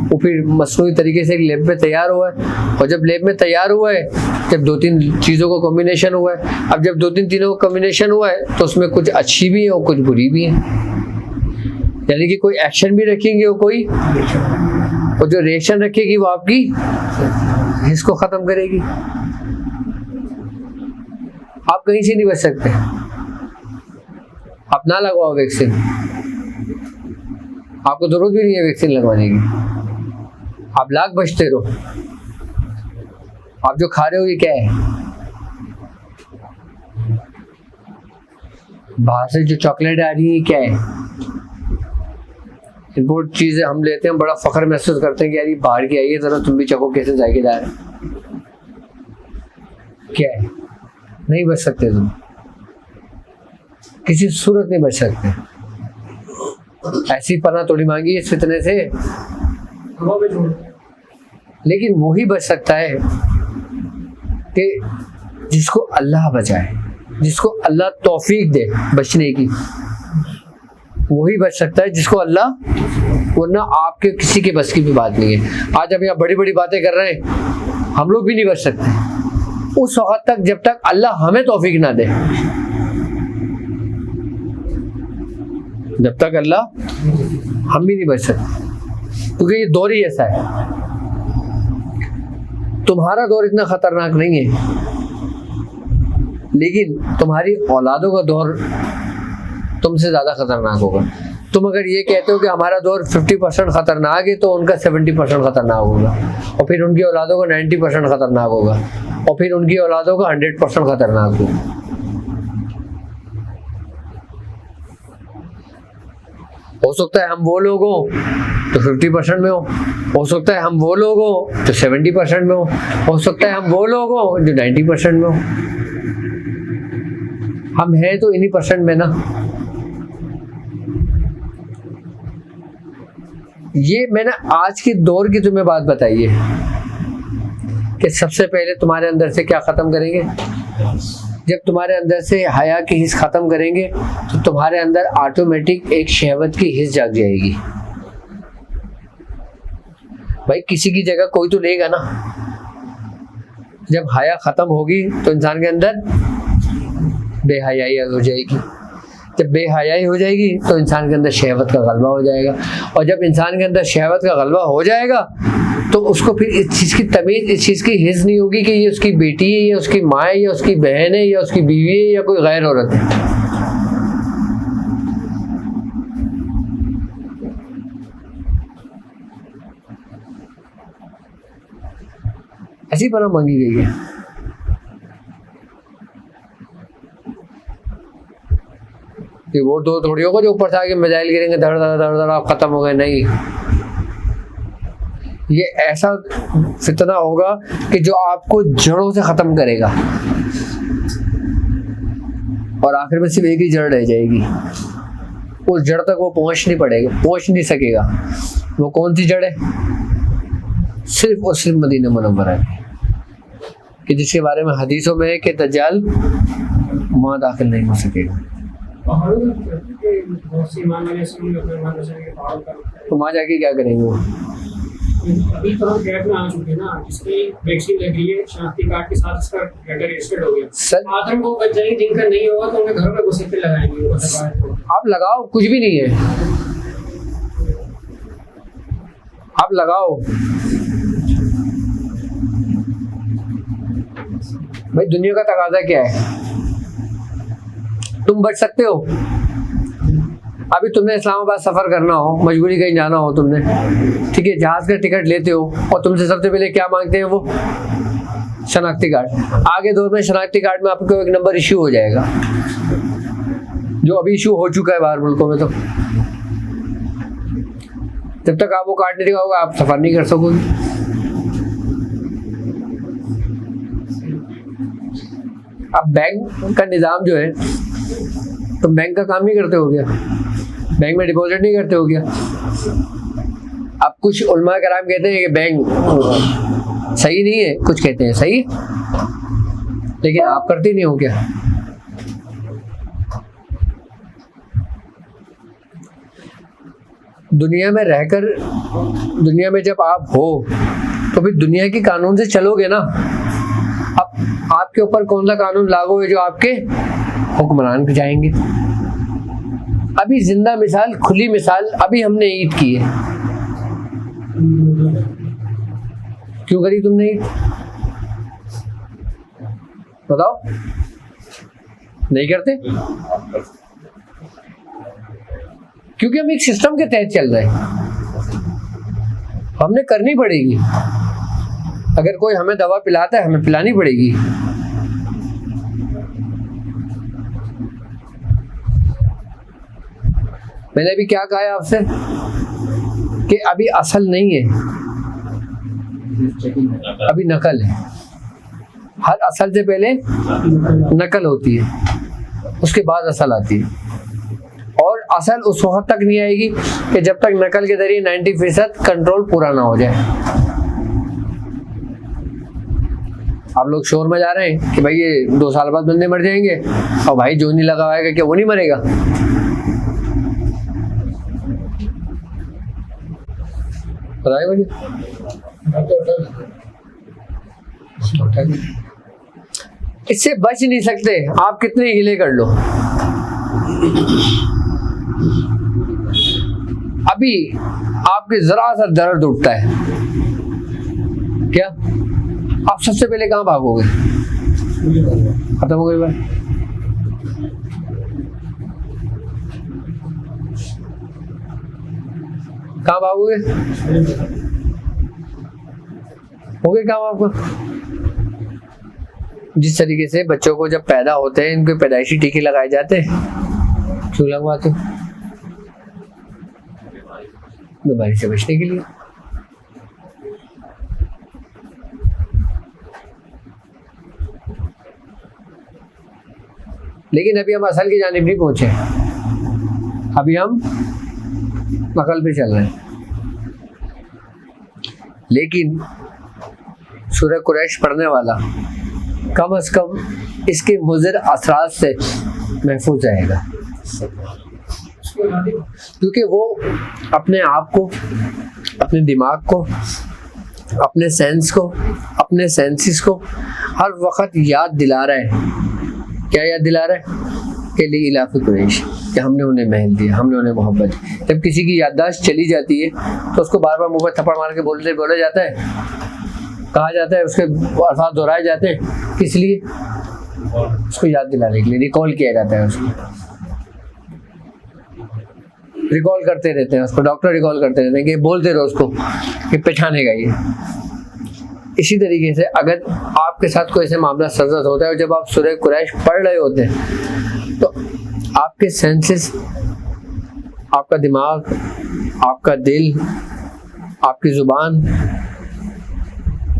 वो फिर मसनूई तरीके से एक लैब में तैयार हुआ है, और जब लैब में तैयार हुआ है, जब 2-3 चीज़ों को कॉम्बिनेशन हुआ है, अब जब 2-3 चीज़ों को कॉम्बिनेशन हुआ है तो उसमें कुछ अच्छी भी है और कुछ बुरी भी है। यानी कि कोई एक्शन भी रखेंगे और जो रिएक्शन रखेगी वो आपकी इसको ख़त्म करेगी। आप कहीं से नहीं बच सकते। आप ना लगवाओ वैक्सीन, आपको जरूरत भी नहीं है वैक्सीन लगवाने की। आप लाख बचते रहो। आप जो खा रहे हो ये क्या है? बाहर से जो चॉकलेट आ रही है क्या है? इम्पोर्ट चीजें हम लेते हैं, बड़ा फख्र महसूस करते हैं कि यार ये बाहर की आई है, जरा तुम भी चखो कैसे जायकेदार है। क्या है? नहीं बच सकते तुम, किसी सूरत नहीं बच सकते। ऐसी पना थोड़ी मांगी इस फितने से। हवा में छोड़। लेकिन वही बच सकता है कि जिसको अल्लाह बचाए, जिसको अल्लाह तौफीक दे बचने की, वही बच सकता है जिसको अल्लाह, वरना आपके किसी के बस की भी बात नहीं है। आज हम यहाँ बड़ी बड़ी बातें कर रहे हैं, हम लोग भी नहीं बच सकते उस वक्त तक जब तक अल्लाह हमें तौफीक ना दे। जब तक अल्लाह, हम भी नहीं बच सकते, क्योंकि ये दौर ही ऐसा है। तुम्हारा दौर इतना खतरनाक नहीं है, लेकिन तुम्हारी औलादों का दौर तुमसे ज्यादा खतरनाक होगा। तुम अगर ये कहते हो कि हमारा दौर 50% खतरनाक है, तो उनका 70% खतरनाक होगा, और फिर उनकी औलादों का 90% खतरनाक होगा, और फिर उनकी औलादों का 100% खतरनाक होगा। हो सकता है हम वो लोग हो तो 50% में हो सकता है हम वो लोग हो तो 70% में हो सकता है हम वो लोग हो जो 90% में हो। हम हैं तो इन्हीं परसेंट में ना। ये मैंने आज के दौर की तुम्हें बात बताई है कि सबसे पहले तुम्हारे अंदर से क्या खत्म करेंगे। जब तुम्हारे अंदर से हया की हिस्स खत्म करेंगे तो तुम्हारे अंदर ऑटोमेटिक एक शहवत की हिस्स जाग जाएगी। भाई किसी की जगह कोई तो लेगा ना। जब हया खत्म होगी तो इंसान के अंदर बेहयाई हो जाएगी। जब बेहयाई हो जाएगी तो इंसान के अंदर शहवत का गलबा हो जाएगा, और जब इंसान के अंदर शहवत का गलबा हो जाएगा तो उसको फिर इस चीज़ की तमीज़, इस चीज़ की हिस्स नहीं होगी कि ये उसकी बेटी है या उसकी माँ है या उसकी बहन है या उसकी बीवी है या कोई गैर औरत है। ऐसी पनाह मांगी गई है। ये वोट दो थोड़ी होगा जो ऊपर से आके मिसाइल गिरेंगे धड़ धड़ धड़ धड़ आप खत्म हो गए, नहीं। ये ऐसा फितना होगा कि जो आपको जड़ों से खत्म करेगा, और आखिर में सिर्फ एक ही जड़ रह जाएगी। उस जड़ तक वो पहुंच नहीं सकेगा। वो कौन सी जड़ है? सिर्फ और सिर्फ मदीना मुनव्वरा है, कि जिसके बारे में हदीसों में है कि दज्जाल वहां दाखिल नहीं हो सकेगा। तो वहां जाके क्या करेंगे वो? अभी तो हम गैप में आ चुके हैं ना, जिसकी वैक्सीन लग रही है, शनाख्ती कार्ड के साथ इसका लेटर रजिस्टर्ड हो गया। सर आदम को बच जाएंगे, जिनका नहीं होगा तो उन्हें घरों में घुसे पे लगाएंगे। आप लगाओ, कुछ भी नहीं है, आप लगाओ। भाई दुनिया का तकाजा क्या है? तुम बच सकते हो। अभी तुमने इस्लामाबाद सफर करना हो, मजबूरी कहीं जाना हो तुमने, ठीक है, जहाज का टिकट लेते हो और तुमसे सबसे पहले क्या मांगते हैं वो? शनाख्ती कार्ड। आगे दौर में शनाख्ती कार्ड में आपको एक नंबर इश्यू हो जाएगा, जो अभी इश्यू हो चुका है बाहर मुल्कों में। तो जब तक आप वो कार्ड नहीं दिखाओगे आप सफर नहीं कर सकोगे। अब बैंक का निज़ाम जो है, तुम बैंक का काम नहीं करते हो क्या? बैंक में डिपॉजिट नहीं करते हो क्या? अब कुछ उलमा कराम कहते हैं कि बैंक सही नहीं है, कुछ कहते हैं सही है, लेकिन आप करते नहीं हो क्या? दुनिया में रहकर, दुनिया में जब आप हो तो फिर दुनिया के कानून से चलोगे ना। अब आपके ऊपर कौन सा कानून लागू है जो आपके हुक्मरान जाएंगे? अभी जिंदा मिसाल, खुली मिसाल, अभी हमने ईद की है। क्यों करी तुमने ईद? बताओ। नहीं करते क्योंकि हम एक सिस्टम के तहत चल रहे हैं। हमने करनी पड़ेगी। अगर कोई हमें दवा पिलाता है हमें पिलानी पड़ेगी। मैंने अभी क्या कहा है आपसे कि अभी असल नहीं है, अभी नकल है। हर असल से पहले नकल होती है, उसके बाद असल आती है। और असल उस वक्त तक नहीं आएगी कि जब तक नकल के जरिए 90% कंट्रोल पूरा ना हो जाए। आप लोग शोर में जा रहे हैं कि भाई ये 2 साल बाद बंदे मर जाएंगे, और भाई जो नहीं लगा हुआ क्या वो नहीं मरेगा? बताइए मुझे। इससे बच नहीं सकते, आप कितने हीले कर लो। अभी आपके जरा सा दर्द उठता है, क्या आप सबसे पहले कहाँ भागोगे? खत्म हो गई बात। कहाँ भागोगे? हो गए काम आपको? जिस तरीके से बच्चों को जब पैदा होते हैं इनके पैदाइशी टीके लगाए जाते हैं, क्यों लगवाते? बीमारी से बचने के लिए। लेकिन अभी हम असल की जानिब नहीं पहुंचे, अभी हम नकल पे चल रहे हैं। लेकिन सूरह कुरैश पढ़ने वाला कम से कम इसके मुज़िर असरात से महफूज रहेगा, क्योंकि वो अपने आप को, अपने दिमाग को, अपने सेंस को, अपने सेंसिस को हर वक्त याद दिला रहा है। क्या याद दिला रहा है? कि लिए इलाफ़े कुरैश, कि हमने उन्हें महल दिया, हमने उन्हें मोहब्बत दी। जब किसी की याददाश्त चली जाती है तो उसको बार बार मुँह पर थप्पड़ मार के बोला जाता है, कहा जाता है, उसके अल्फाज दोहराए जाते हैं। किस लिए? उसको याद दिलाने के लिए, रिकॉल किया जाता है। उसको रिकॉल करते रहते हैं, उसको डॉक्टर रिकॉल करते रहते हैं कि बोलते रहो उसको कि पहचानेगा ये। इसी तरीके से अगर आपके साथ कोई ऐसे मामला सरजद होता है और जब आप सूरह कुरैश पढ़ रहे होते हैं तो आपके सेंसेस, आपका दिमाग, आपका दिल, आपकी ज़ुबान,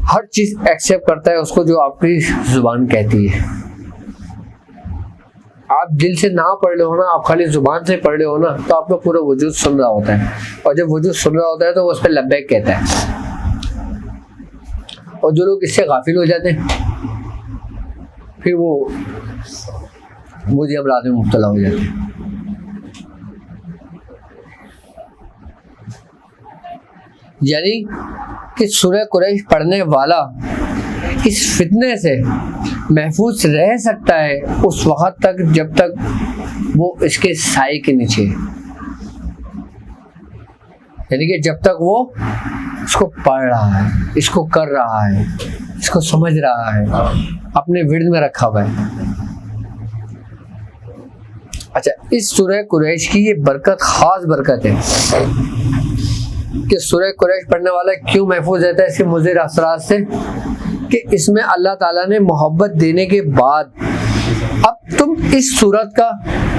हर चीज़ एक्सेप्ट करता है उसको जो आपकी ज़ुबान कहती है। आप दिल से ना पढ़ रहे हो ना, आप खाली ज़ुबान से पढ़ रहे हो ना, तो आपका पूरा वजूद सुन रहा होता है, और जब वजूद सुन रहा होता है तो वो उस पर लब्बैक कहता है। और जो लोग इससे गाफिल हो जाते हैं फिर वो मुझे अमराज में मुब्तला हो जाते हैं। यानी कि सूरह कुरैश पढ़ने वाला इस फितने से महफूज रह सकता है उस वक़्त तक जब तक वो इसके साए के नीचे, यानी कि जब तक वो इसको पढ़ रहा है, इसको कर रहा है, इसको समझ रहा है, अपने विर्द में रखा हुआ है। अच्छा, इस सूरह कुरैश की ये बरकत, खास बरकत है कि सूरह कुरैश पढ़ने वाला क्यों महफूज रहता है इसके मुज़िर असरात से, कि इसमें अल्लाह ताला ने मोहब्बत देने के बाद अब तुम इस सूरत का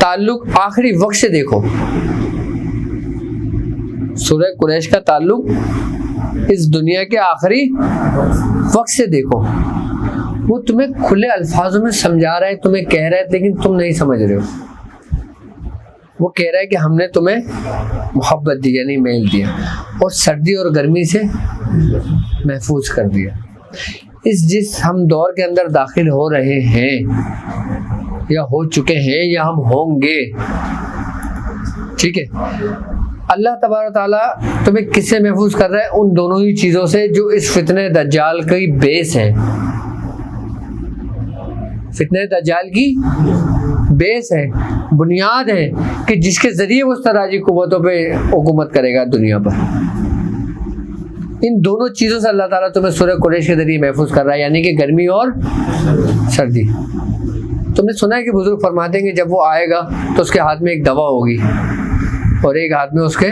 ताल्लुक आखिरी वक्त से देखो। सूरह कुरैश का ताल्लुक इस दुनिया के आखिरी वक्त से देखो। वो तुम्हें खुले अल्फाजों में समझा रहा है, तुम्हें कह रहा है, लेकिन तुम नहीं समझ रहे हो। वो कह रहा है कि हमने तुम्हें मोहब्बत दी, यानी मेल दिया, और सर्दी और गर्मी से महफूज कर दिया। जिस हम दौर के अंदर दाखिल हो रहे हैं या हो चुके हैं या हम होंगे, ठीक है, अल्लाह तबारक ताला तुम्हें किससे महफूज कर रहा है? उन दोनों ही चीज़ों से जो इस फितने दज्जाल की बेस है। फितने दज्जाल की बेस है, बुनियाद है, कि जिसके ज़रिए वो सराजी कुव्वतों पे हुकूमत करेगा दुनिया पर। इन दोनों चीज़ों से अल्लाह ताला तुम्हें सूरह कुरैश के ज़रिए महफूज कर रहा है, यानी कि गर्मी और सर्दी। तुमने सुना है कि बुजुर्ग फरमाते हैं कि जब वो आएगा तो उसके हाथ में एक दवा होगी, और एक हाथ में उसके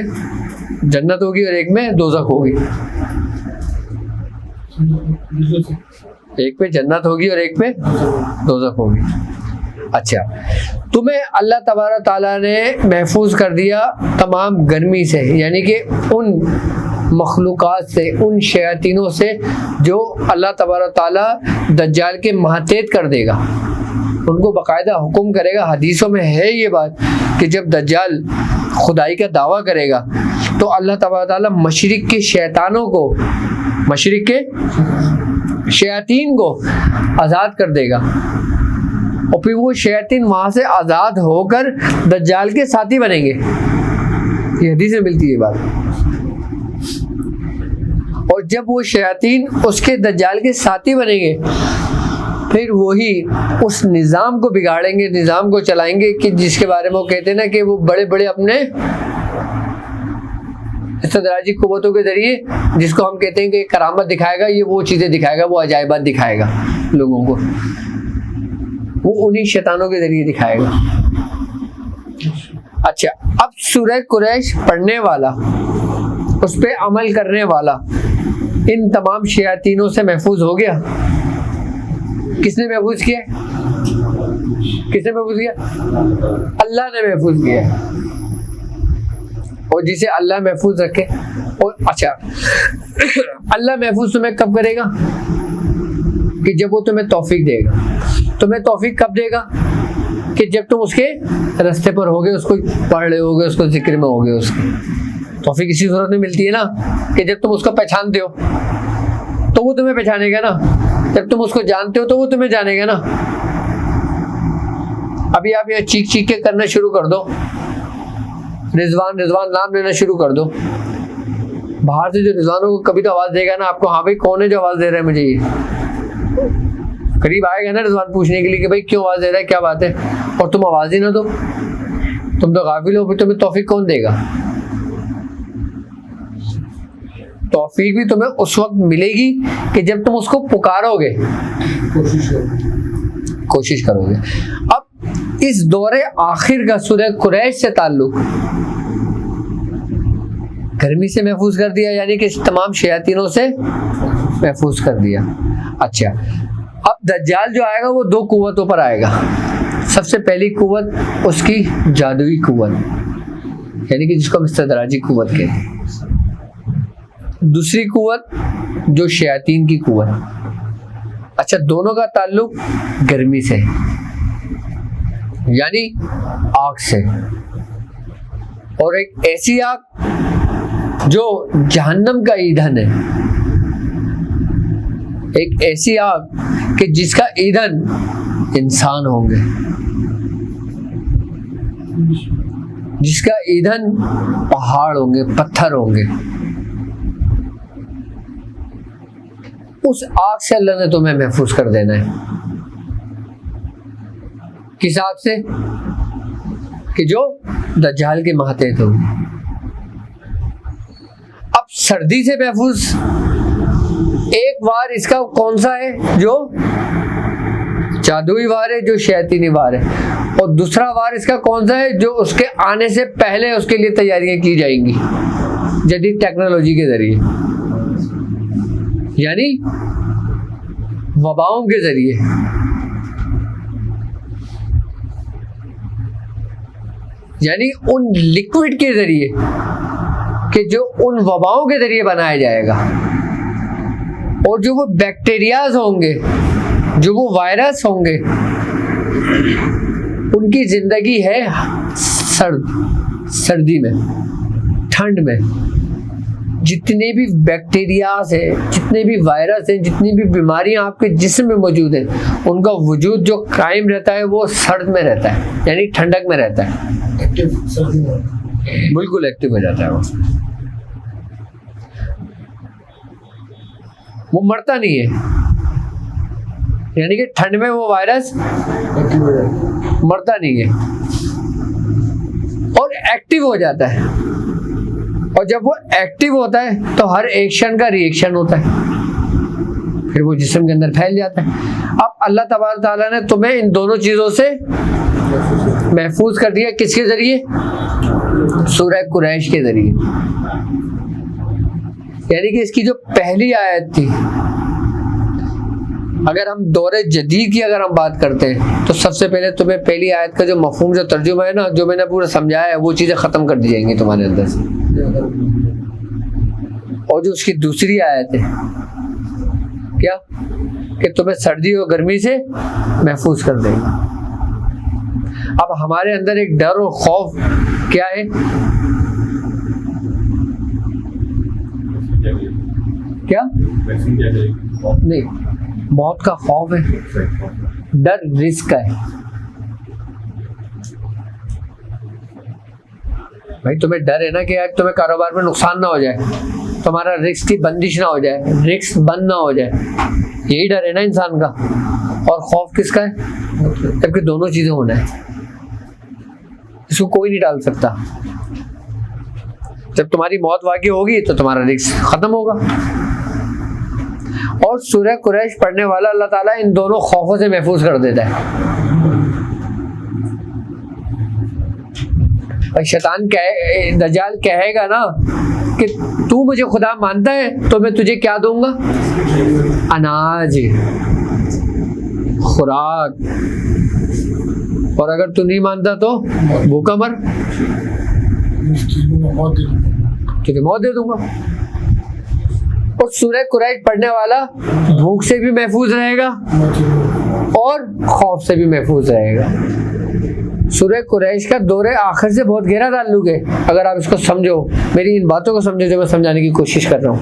जन्नत होगी और एक में दोज़ख होगी। एक पे जन्नत होगी और एक पे दोज़ख होगी। अच्छा, तुम्हें अल्लाह तबारक ताला ने महफूज कर दिया तमाम गर्मी से, यानी कि उन मखलूक़ात से, उन शयातीनों से जो अल्लाह तबारक ताला दज्जाल के महतेत कर देगा, उनको बाकायदा हुक्म करेगा। हदीसों में है ये बात कि जब दज्जाल खुदाई का दावा करेगा तो अल्लाह तबारक ताला मशरिक के शैतानों को, मशरिक के शयातीन को आज़ाद कर देगा और फिर वो शयातीन वहाँ से आज़ाद होकर दज्जाल के साथी बनेंगे। ये हदीस में मिलती है बात। और जब वो शयातीन उसके दज्जाल के साथी बनेंगे फिर वही उस निज़ाम को बिगाड़ेंगे, निज़ाम को चलाएंगे कि जिसके बारे में वो कहते हैं ना कि वो बड़े बड़े अपने इस्तदराजी कुव्वतों के जरिए, जिसको हम कहते हैं कि करामत दिखाएगा, ये वो चीज़ें दिखाएगा, वो अजायबात दिखाएगा लोगों को, वो उन्हीं शैतानों के जरिए दिखाएगा। अच्छा, अब सूरह कुरैश पढ़ने वाला, उस पर अमल करने वाला इन तमाम शयातीनों से महफूज हो गया। किसने महफूज किया? किसने महफूज किया? अल्लाह ने महफूज किया। और जिसे अल्लाह महफूज रखे, और अच्छा अल्लाह महफूज तुम्हें कब करेगा? कि जब वो तुम्हें तौफीक देगा। तुम्हें तौफीक कब देगा? कि जब तुम उसके रास्ते पर होगे, उसको पढ़ रहे होगे, उसको जिक्र में होगे। उसकी तौफीक इसी सूरत में मिलती है ना कि जब तुम उसको पहचानते हो तो वो तुम्हें पहचानेगा ना, जब तुम उसको जानते हो तो वो तुम्हें जानेगा ना। अभी आप ये चीख चीख के करना शुरू कर दो, रिजवान रिजवान नाम लेना शुरू कर दो, बाहर से जो रिजवानों को कभी तो आवाज देगा ना आपको, हाँ भाई कौन है जो आवाज दे रहा है मुझे, ये करीब आएगा ना रिजवान पूछने के लिए कि भाई क्यों आवाज दे रहा है, क्या बात है, और तुम आवाज ही ना दो, तुम तो गाफिल हो, फिर तुम्हें तौफीक कौन देगा? तौफीक भी तुम्हें उस वक्त मिलेगी कि जब तुम उसको पुकारोगे, कोशिश करोगे। अब इस दौरे आखिर का सूरह कुरैश से ताल्लुक गर्मी से महफूज कर दिया, यानी कि तमाम शयातीनों से महफूज कर दिया। अच्छा, अब दज्जाल जो आएगा वो दो कुव्वतों पर आएगा। सबसे पहली कुव्वत उसकी जादुई कुव्वत, यानी कि जिसको हम इस्तदराजी कुव्वत कहते हैं। दूसरी कुव्वत जो शयातीन की कुव्वत। अच्छा, दोनों का ताल्लुक गर्मी से, यानी आग से, और एक ऐसी आग जो जहन्नम का ईंधन है, एक ऐसी आग कि जिसका ईंधन इंसान होंगे, जिसका ईंधन पहाड़ होंगे, पत्थर होंगे। उस आग से अल्लाह ने तुम्हें महफूज कर देना है। किस आग से? कि जो दज्जाल के मातहत हो। अब सर्दी से महफूज एक वार इसका कौन सा है? जो जादुई वार है, जो शैतानी वार है। और दूसरा वार इसका कौन सा है? जो उसके आने से पहले उसके लिए तैयारियां की जाएंगी जदीद टेक्नोलॉजी के जरिए, यानी वबाओं के जरिए। यानी उन लिक्विड के जरिए कि जो उन वबाओं के जरिए बनाया जाएगा, और जो वो बैक्टीरियाज होंगे, जो वो वायरस होंगे, उनकी जिंदगी है सर्दी में, ठंड में। जितने भी बैक्टीरियाज हैं, जितने भी वायरस हैं, जितनी भी बीमारियां आपके जिस्म में मौजूद हैं, उनका वजूद जो कायम रहता है वो सर्द में रहता है, यानी ठंडक में रहता है, बिल्कुल एक्टिव हो जाता है। वो मरता नहीं है, यानी कि ठंड में वो वायरस मरता नहीं है और एक्टिव हो जाता है। और जब वो एक्टिव होता है तो हर एक्शन का रिएक्शन होता है, फिर वो जिस्म के अंदर फैल जाता है। अब अल्लाह तबारक ताला ने तुम्हें इन दोनों चीज़ों से महफूज कर दिया। किसके जरिए? सूरह कुरैश के जरिए। यानी कि इसकी जो पहली आयत थी, अगर हम दौरे जदीद की अगर हम बात करते हैं तो सबसे पहले तुम्हें पहली आयत का जो मफहूम, जो तर्जुमा है ना, जो मैंने पूरा समझाया है, वो चीज़ें ख़त्म कर दी जाएंगी तुम्हारे अंदर से। और जो उसकी दूसरी आयत है क्या, कि तुम्हें सर्दी और गर्मी से महफूज कर देगी। अब हमारे अंदर एक डर और खौफ क्या है? क्या नहीं, मौत का खौफ है, डर रिस्क का है। भाई तुम्हें डर है ना कि यार तुम्हें कारोबार में नुकसान ना हो जाए, तुम्हारा रिस्क की बंदिश ना हो जाए, रिस्क बंद ना हो जाए, यही डर है ना इंसान का। और खौफ किसका है? जबकि दोनों चीजें होना है, इसको कोई नहीं डाल सकता। जब तुम्हारी मौत वाक़ई होगी तो तुम्हारा रिस्क खत्म होगा। और सूरह कुरैश पढ़ने वाला अल्लाह ताला इन दोनों खौफों से महफूज कर देता है। और शैतान दज्जाल कहेगा ना कि तू मुझे खुदा मानता है तो मैं तुझे क्या दूंगा? अनाज, खुराक, और अगर तू नहीं मानता तो भूखा मर, तुझे मौत दे दूंगा। और सूरह कुरैश पढ़ने वाला भूख से भी महफूज रहेगा और खौफ से भी महफूज रहेगा। सूरह कुरैश का दौरे आखिर से बहुत गहरा ताल्लुक है, अगर आप इसको समझो, मेरी इन बातों को समझो जो मैं समझाने की कोशिश कर रहा हूँ।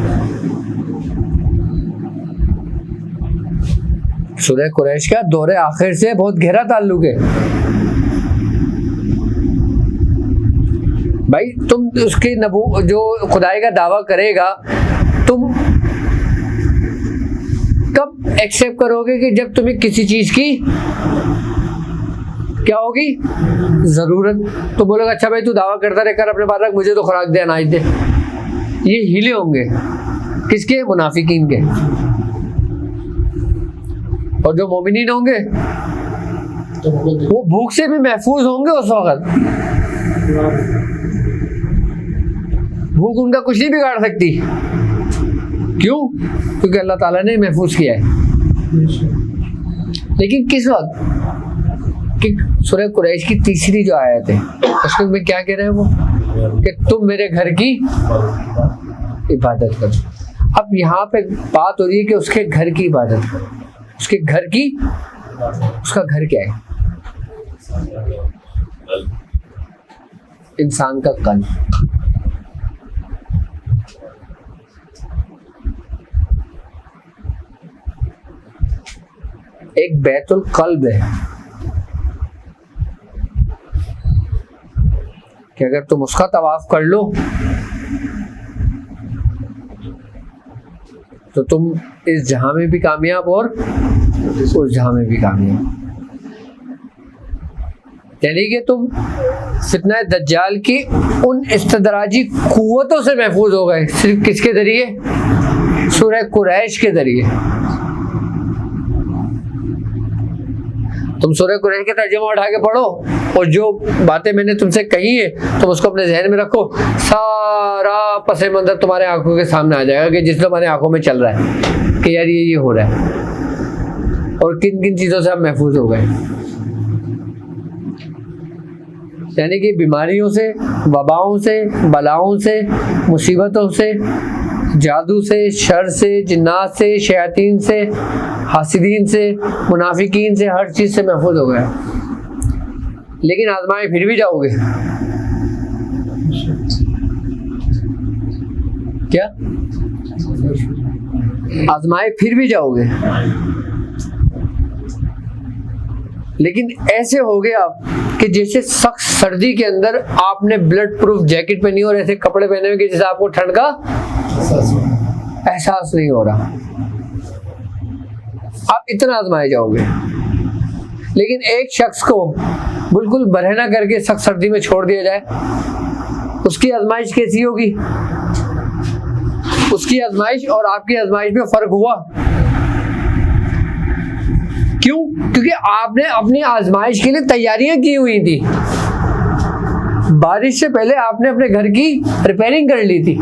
सूरह कुरैश का दौरे आखिर से बहुत गहरा ताल्लुक है। भाई तुम उसके जो खुदाई का दावा करेगा, तुम कब एक्सेप्ट करोगे कि जब तुम्हें किसी चीज की क्या होगी? जरूरत। तो बोलोगे अच्छा भाई तू दावा करता रह कर अपने पास रख, मुझे तो खुराक दे, अनाज दे। ये हिले होंगे किसके? मुनाफिकीन के। और जो मोमिनीन होंगे वो भूख से भी महफूज होंगे उस वक्त। भूख उनका कुछ नहीं बिगाड़ सकती। क्यों? क्योंकि अल्लाह ताला ने महफूज किया है। लेकिन किस वक्त? कि सूरह कुरैश की तीसरी जो आयत है उसमें में क्या कह रहे हैं वो? कि तुम मेरे घर की इबादत करो। अब यहाँ पे बात हो रही है कि उसके घर की इबादत करो। उसके घर की, उसका घर क्या है? इंसान का कल्ब। एक बैतुल कल्ब है कि अगर तुम उसका तवाफ कर लो तो तुम इस जहां में भी कामयाब और उस जहां में भी कामयाब। यानी कि तुम फितना दज्जाल की उन इस्तदराजी कुव्वतों से महफूज हो गए। सिर्फ किसके जरिए? सूरह कुरैश के जरिए। तुम सूरह कुरैश के तर्जुमा उठा के पढ़ो और जो बातें मैंने तुमसे कही है तुम उसको अपने जहन में रखो, सारा पस मंजर तुम्हारे आंखों के सामने आ जाएगा कि जिस तुम्हारे आंखों में चल रहा है कि यार ये हो रहा है और किन किन चीज़ों से आप महफूज हो गए। यानी कि बीमारियों से, वबाओं से, बलाओं से, मुसीबतों से, जादू से, शर से, जिन्नात से, शयातीन से, हासिदीन से, मुनाफिकीन से, हर चीज़ से महफूज हो गया। लेकिन आजमाए फिर भी जाओगे क्या? आजमाए फिर भी जाओगे, लेकिन ऐसे हो गए आप कि जैसे सख्त सर्दी के अंदर आपने ब्लड प्रूफ जैकेट पहनी और ऐसे कपड़े पहने हुए कि जैसे आपको ठंड का एहसास नहीं हो रहा। आप इतना आजमाए जाओगे। लेकिन एक शख्स को बिल्कुल बरहना करके सख्त सर्दी में छोड़ दिया जाए, उसकी आजमाइश कैसी होगी? उसकी आजमाइश और आपकी आजमाइश में फर्क हुआ। क्यों? क्योंकि आपने अपनी आजमाइश के लिए तैयारियां की हुई थी। बारिश से पहले आपने अपने घर की रिपेयरिंग कर ली थी।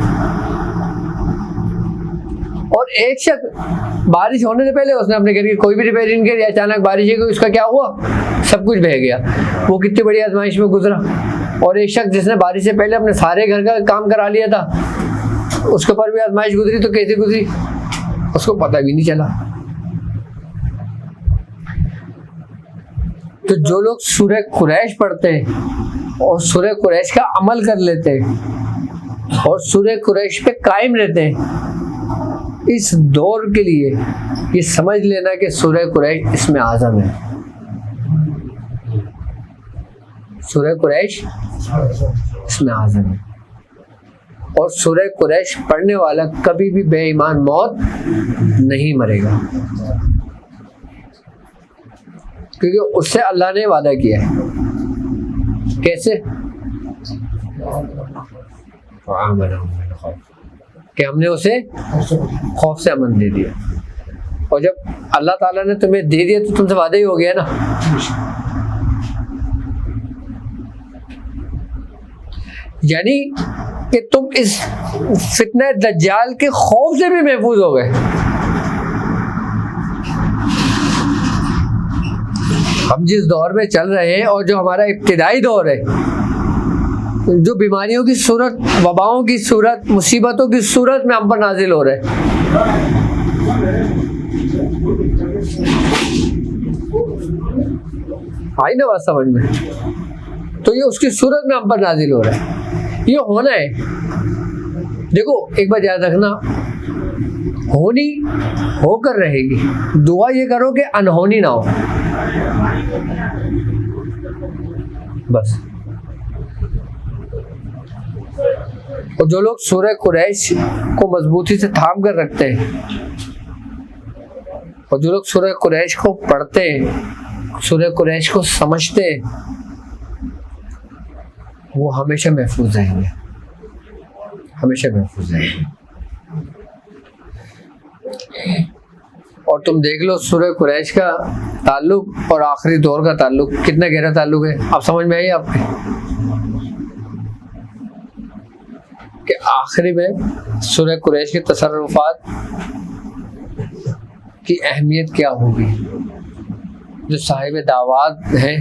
और एक शख्स बारिश होने से पहले उसने अपने घर की कोई भी रिपेयरिंग करी, अचानक बारिश है, उसका क्या हुआ? सब कुछ बह गया। वो कितनी बड़ी आजमाइश में गुजरा। और एक शख्स जिसने बारिश से पहले अपने सारे घर का काम करा लिया था, उसके ऊपर भी आजमाइश गुजरी, तो कैसे गुजरी उसको पता भी नहीं चला। तो जो लोग सूरह कुरैश पढ़ते हैं और सूरह कुरैश का अमल कर लेते हैं और सूरह कुरैश पे कायम रहते हैं, इस दौर के लिए ये समझ लेना कि सूरह कुरैश इसमें आज़म है। सूरह कुरैश इसमें आज़म है, और सूरह कुरैश पढ़ने वाला कभी भी बेईमान मौत नहीं मरेगा, क्योंकि उससे अल्लाह ने वादा किया है। कैसे? कि हमने उसे खौफ से अमन दे दिया, और जब अल्लाह ताला ने तुम्हें दे दिया तो तुमसे वादा ही हो गया ना। यानी कि तुम इस फितने दज्जाल के खौफ से भी महफूज हो गए। हम जिस दौर में चल रहे हैं और जो हमारा इब्तिदाई दौर है, जो बीमारियों की सूरत, वबाओं की सूरत, मुसीबतों की सूरत में हम पर नाजिल हो रहे हैं, आई ना बात समझ में? तो ये उसकी सूरत में हम पर नाजिल हो रहा है, ये होना है। देखो एक बार याद रखना, होनी होकर रहेगी, दुआ ये करो कि अनहोनी ना हो, बस। और जो लोग सूरह कुरैश को मजबूती से थाम कर रखते हैं, और जो लोग सूरह कुरैश को पढ़ते हैं, सूरह कुरैश को समझते हैं, वो हमेशा महफूज रहेंगे, हमेशा महफूज रहेंगे। और तुम देख लो सूरह कुरैश का ताल्लुक और आखिरी दौर का ताल्लुक कितना गहरा ताल्लुक है। आप समझ में आई आपके कि आखिरी में सूरह कुरैश के तसर्रुफात की अहमियत क्या होगी, जो साहिब दावत हैं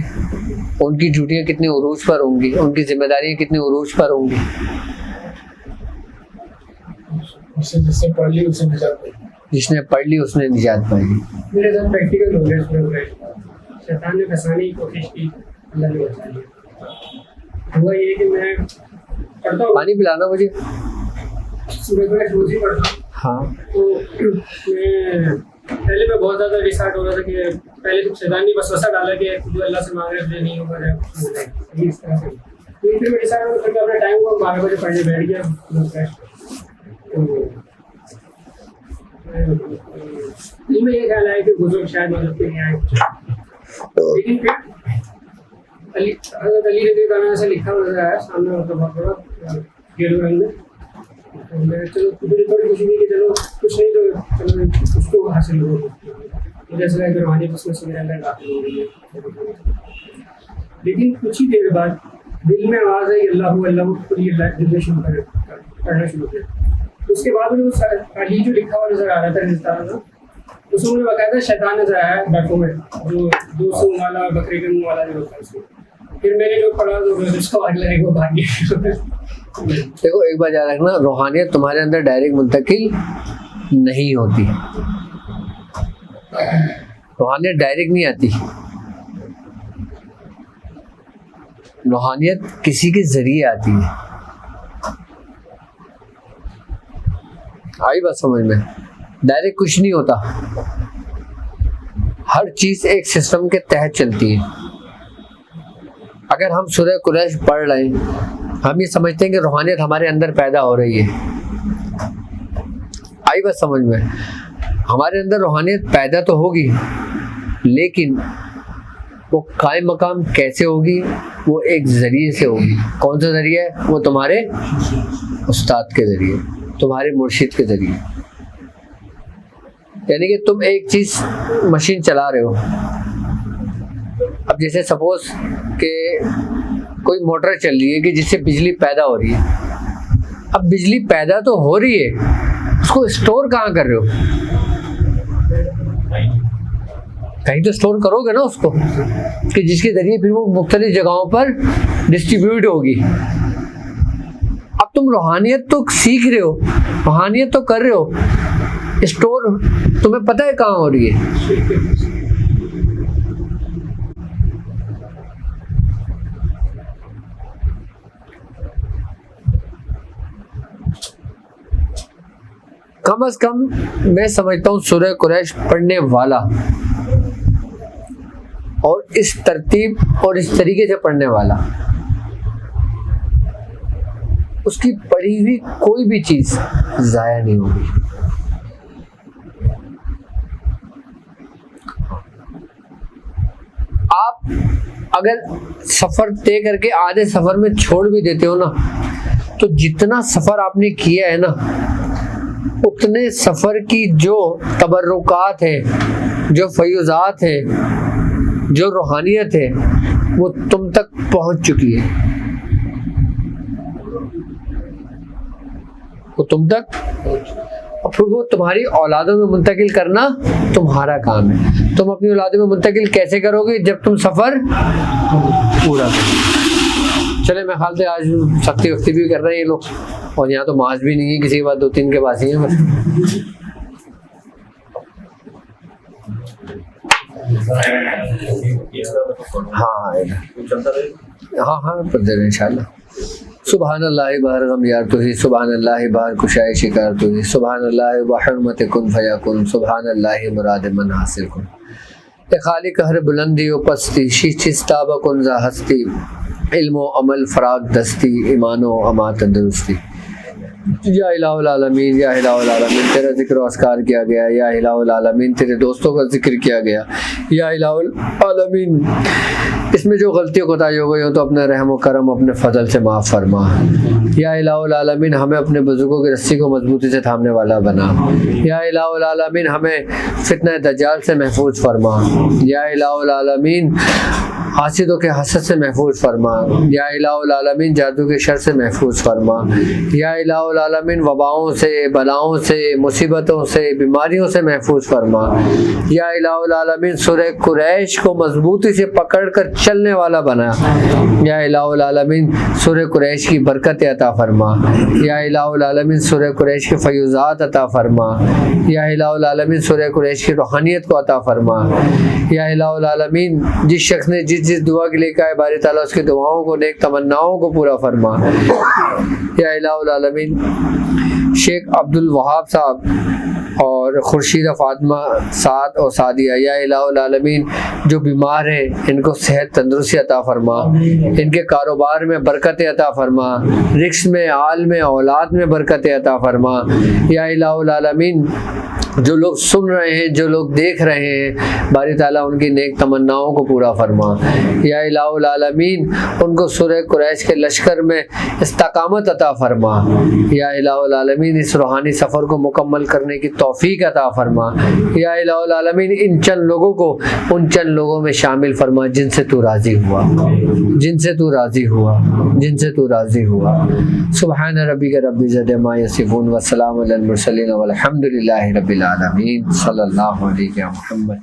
उनकी ड्यूटियाँ कितनी उरूज पर होंगी, उनकी जिम्मेदारियाँ कितनी उरूज पर होंगी। जिसने पढ़ ली उसने निजात पाई, जिसने पढ़ ली उसने निजात पाएगी। मेरे साथ प्रैक्टिकल हो गया सूरह कुरैश। शैतान ने फंसाने की कोशिश की, अल्लाह ने बचा लिया। हुआ ये कि मैं पढ़ता हूँ, पानी पिलाना मुझे। सूरह कुरैश रोज ही पढ़ता हूँ। हाँ, तो पहले मैं बहुत ज़्यादा डिसाइड हो रहा था कि पहले तो शैतान ने बस वसा डाला कि जो अल्लाह से मांग रहे हैं नहीं होगा, इस तरह से। तो फिर मैं डिसाइड हो गया कि अपना टाइम को 12 बजे पढ़ने बैठ गया। दिल में ये ख्याल आया कि बुजुर्ग शायद मदद के लिए आए, लेकिन फिर हज़रत अली रज़ी अल्लाह से लिखा हुआ नजर आया सामने, मतलब बहुत बड़ा येलो रंग में। तो मैं चलो मुझे थोड़ी खुशी हुई कि चलो कुछ नहीं तो चलो उसको हासिल हो, मुझे ऐसा लगा कि रूहानियत उसमें से मेरे अंदर दाखिल हो गई है। लेकिन कुछ ही देर बाद दिल में आवाज़ आई अल्लाह अल्लाह, खुद ये दिल में शुरू करना शुरू किया। उसके बाद मुझे वो अली जो लिखा हुआ नजर आ रहा था रिश्ता ना, उसमें मुझे बकायदा शैतान नजर आया बैठों में, जो 200 वाला बकरे के मुंह वाला जो होता है उसमें। फिर मैंने जो पढ़ा तो उसको आग लगे वो भाग गया। देखो एक बार याद रखना, रूहानियत तुम्हारे अंदर डायरेक्ट मुंतकिल नहीं होती, रूहानियत डायरेक्ट नहीं आती, रूहानियत किसी के जरिए आती है। आई बात समझ में? डायरेक्ट कुछ नहीं होता, हर चीज एक सिस्टम के तहत चलती है। अगर हम सूरह कुरैश पढ़ रहे हैं, हम ये समझते हैं कि रूहानियत हमारे अंदर पैदा हो रही है। आई बात समझ में? हमारे अंदर रूहानियत पैदा तो होगी, लेकिन वो कायम मकाम कैसे होगी? वो एक जरिए से होगी। कौन सा जरिया है? वो तुम्हारे उस्ताद के जरिए, तुम्हारे मुर्शिद के जरिए। यानी कि तुम एक चीज मशीन चला रहे हो, अब जैसे सपोज कि कोई मोटर चल रही है कि जिससे बिजली पैदा हो रही है। अब बिजली पैदा तो हो रही है, उसको स्टोर कहाँ कर रहे हो? कहीं तो स्टोर करोगे ना उसको, कि जिसके जरिए फिर वो मुख्तलिफ जगहों पर डिस्ट्रीब्यूट होगी। अब तुम रूहानियत तो सीख रहे हो, रूहानियत तो कर रहे हो, स्टोर तुम्हें पता है कहाँ हो रही है? कम से कम मैं समझता हूँ सूरह कुरैश पढ़ने वाला और इस तरतीब और इस तरीके से पढ़ने वाला, उसकी पढ़ी हुई कोई भी चीज जाया नहीं होगी। आप अगर सफर तय करके आधे सफर में छोड़ भी देते हो ना, तो जितना सफर आपने किया है ना, उतने सफर की जो तबर्रुकात है, जो फयूजात है, जो रूहानियत है, वो तुम तक पहुंच चुकी है, वो तुम तक, और फिर वो तुम्हारी औलादों में मुंतकिल करना तुम्हारा काम है। तुम अपनी औलादों में मुंतकिल कैसे करोगे? जब तुम सफर पूरा करो। चले, मैं ख्याल से आज सख्ती वक्ती भी कर रहे हैं ये लोग, और यहाँ तो माज भी नहीं है किसी के पास, 2-3 के पास ही है बस। हाँ पढ़ते इंशाल्लाह। सुबहान अल्लाह बहर गम यार तो ही, सुबहान अल्लाह बहर कुशाए शिकार तो ही, सुबहान अल्लाह बहरमत कुन फयाकुन, सुबहान अल्लाह मुराद मन हासिल कुन, खालिक हर बुलंदी व पस्ती, शीचिस्ताब कुन जा हस्ती, इल्मो अमल फराग दस्ती, ईमानो अमा तंदुरुस्ती। या इलाहुल आलमीन, या इलाहुल आलमीन तेरा जिक्र व अस्कार किया गया, या इलाहुल आलमीन तेरे दोस्तों का जिक्र किया गया, या इलाहुल आलमीन इसमें जो गलतियों कोताही हो गई हो तो अपने रहम व करम अपने फजल से माफ़ फरमा। या इलाहुल आलमीन हमें अपने बुजुर्गों की रस्सी को मजबूती से थामने वाला बना। या इलाहुल आलमीन हमें फितना दज्जाल से महफूज फरमा। या इलाहुल आलमीन हासिदों के हसद से महफूज फरमा। या इलाहुल आलमीन जादू के शर से महफूज फरमा। या इलाहुल आलमीन वबाओं से, बलाओं से, मुसीबतों से, बीमारियों से महफूज फरमा। या इलाहुल आलमीन सूरह कुरैश को मजबूती से पकड़ कर चलने वाला बना। या इलाहुल आलमीन सूरह कुरैश की बरकत अता फरमा। या इलाहुल आलमीन सूरह कुरैश के फयूज़ात अता फरमा। या इलाहुल आलमीन सूरह कुरैश की रूहानियत को अता फरमा। या इलाहुल आलमीन जिस शख्स ने जिस दुआ के लिए कहा बारी ताला उसकी दुआओं को, नेक तमन्नाओं को पूरा फरमा। या इलाहुल आलमीन शेख अब्दुल वहाब साहब और खुर्शीदा फातिमा साद और सादिया, या इलाहुल आलमीन जो बीमार हैं इनको सेहत तंदुरुस्ती अता फरमा, इनके कारोबार में बरकत अता फरमा, रिक्स में, आल में, औलाद में बरकत अता फरमा। या इलाहुल आलमीन जो लोग सुन रहे हैं, जो लोग देख रहे हैं, बारी ताला उनकी नेक तमन्नाओं को पूरा फरमा। या इलाहुल आलमीन उनको सूरह कुरैश के लश्कर में इस्तकामत अता फरमा। या इलाहुल आलमीन इस रूहानी सफ़र को मुकम्मल करने की तौफीक अता फरमा। या इलाहुल आलमीन इन चंद लोगों को उन चंद लोगों में शामिल फरमा जिनसे तू राज़ी हुआ, जिनसे तू राज़ी हुआ, जिनसे तू राज़ी हुआ। सुब्हान रब्बिका रब्बिल इज़्ज़ति अम्मा यसिफून व सलामुन अलल मुरसलीन वल्हम्दुलिल्लाहि रब्बिल आलमीन। सल्लल्लाहु अलैहि व सल्लम।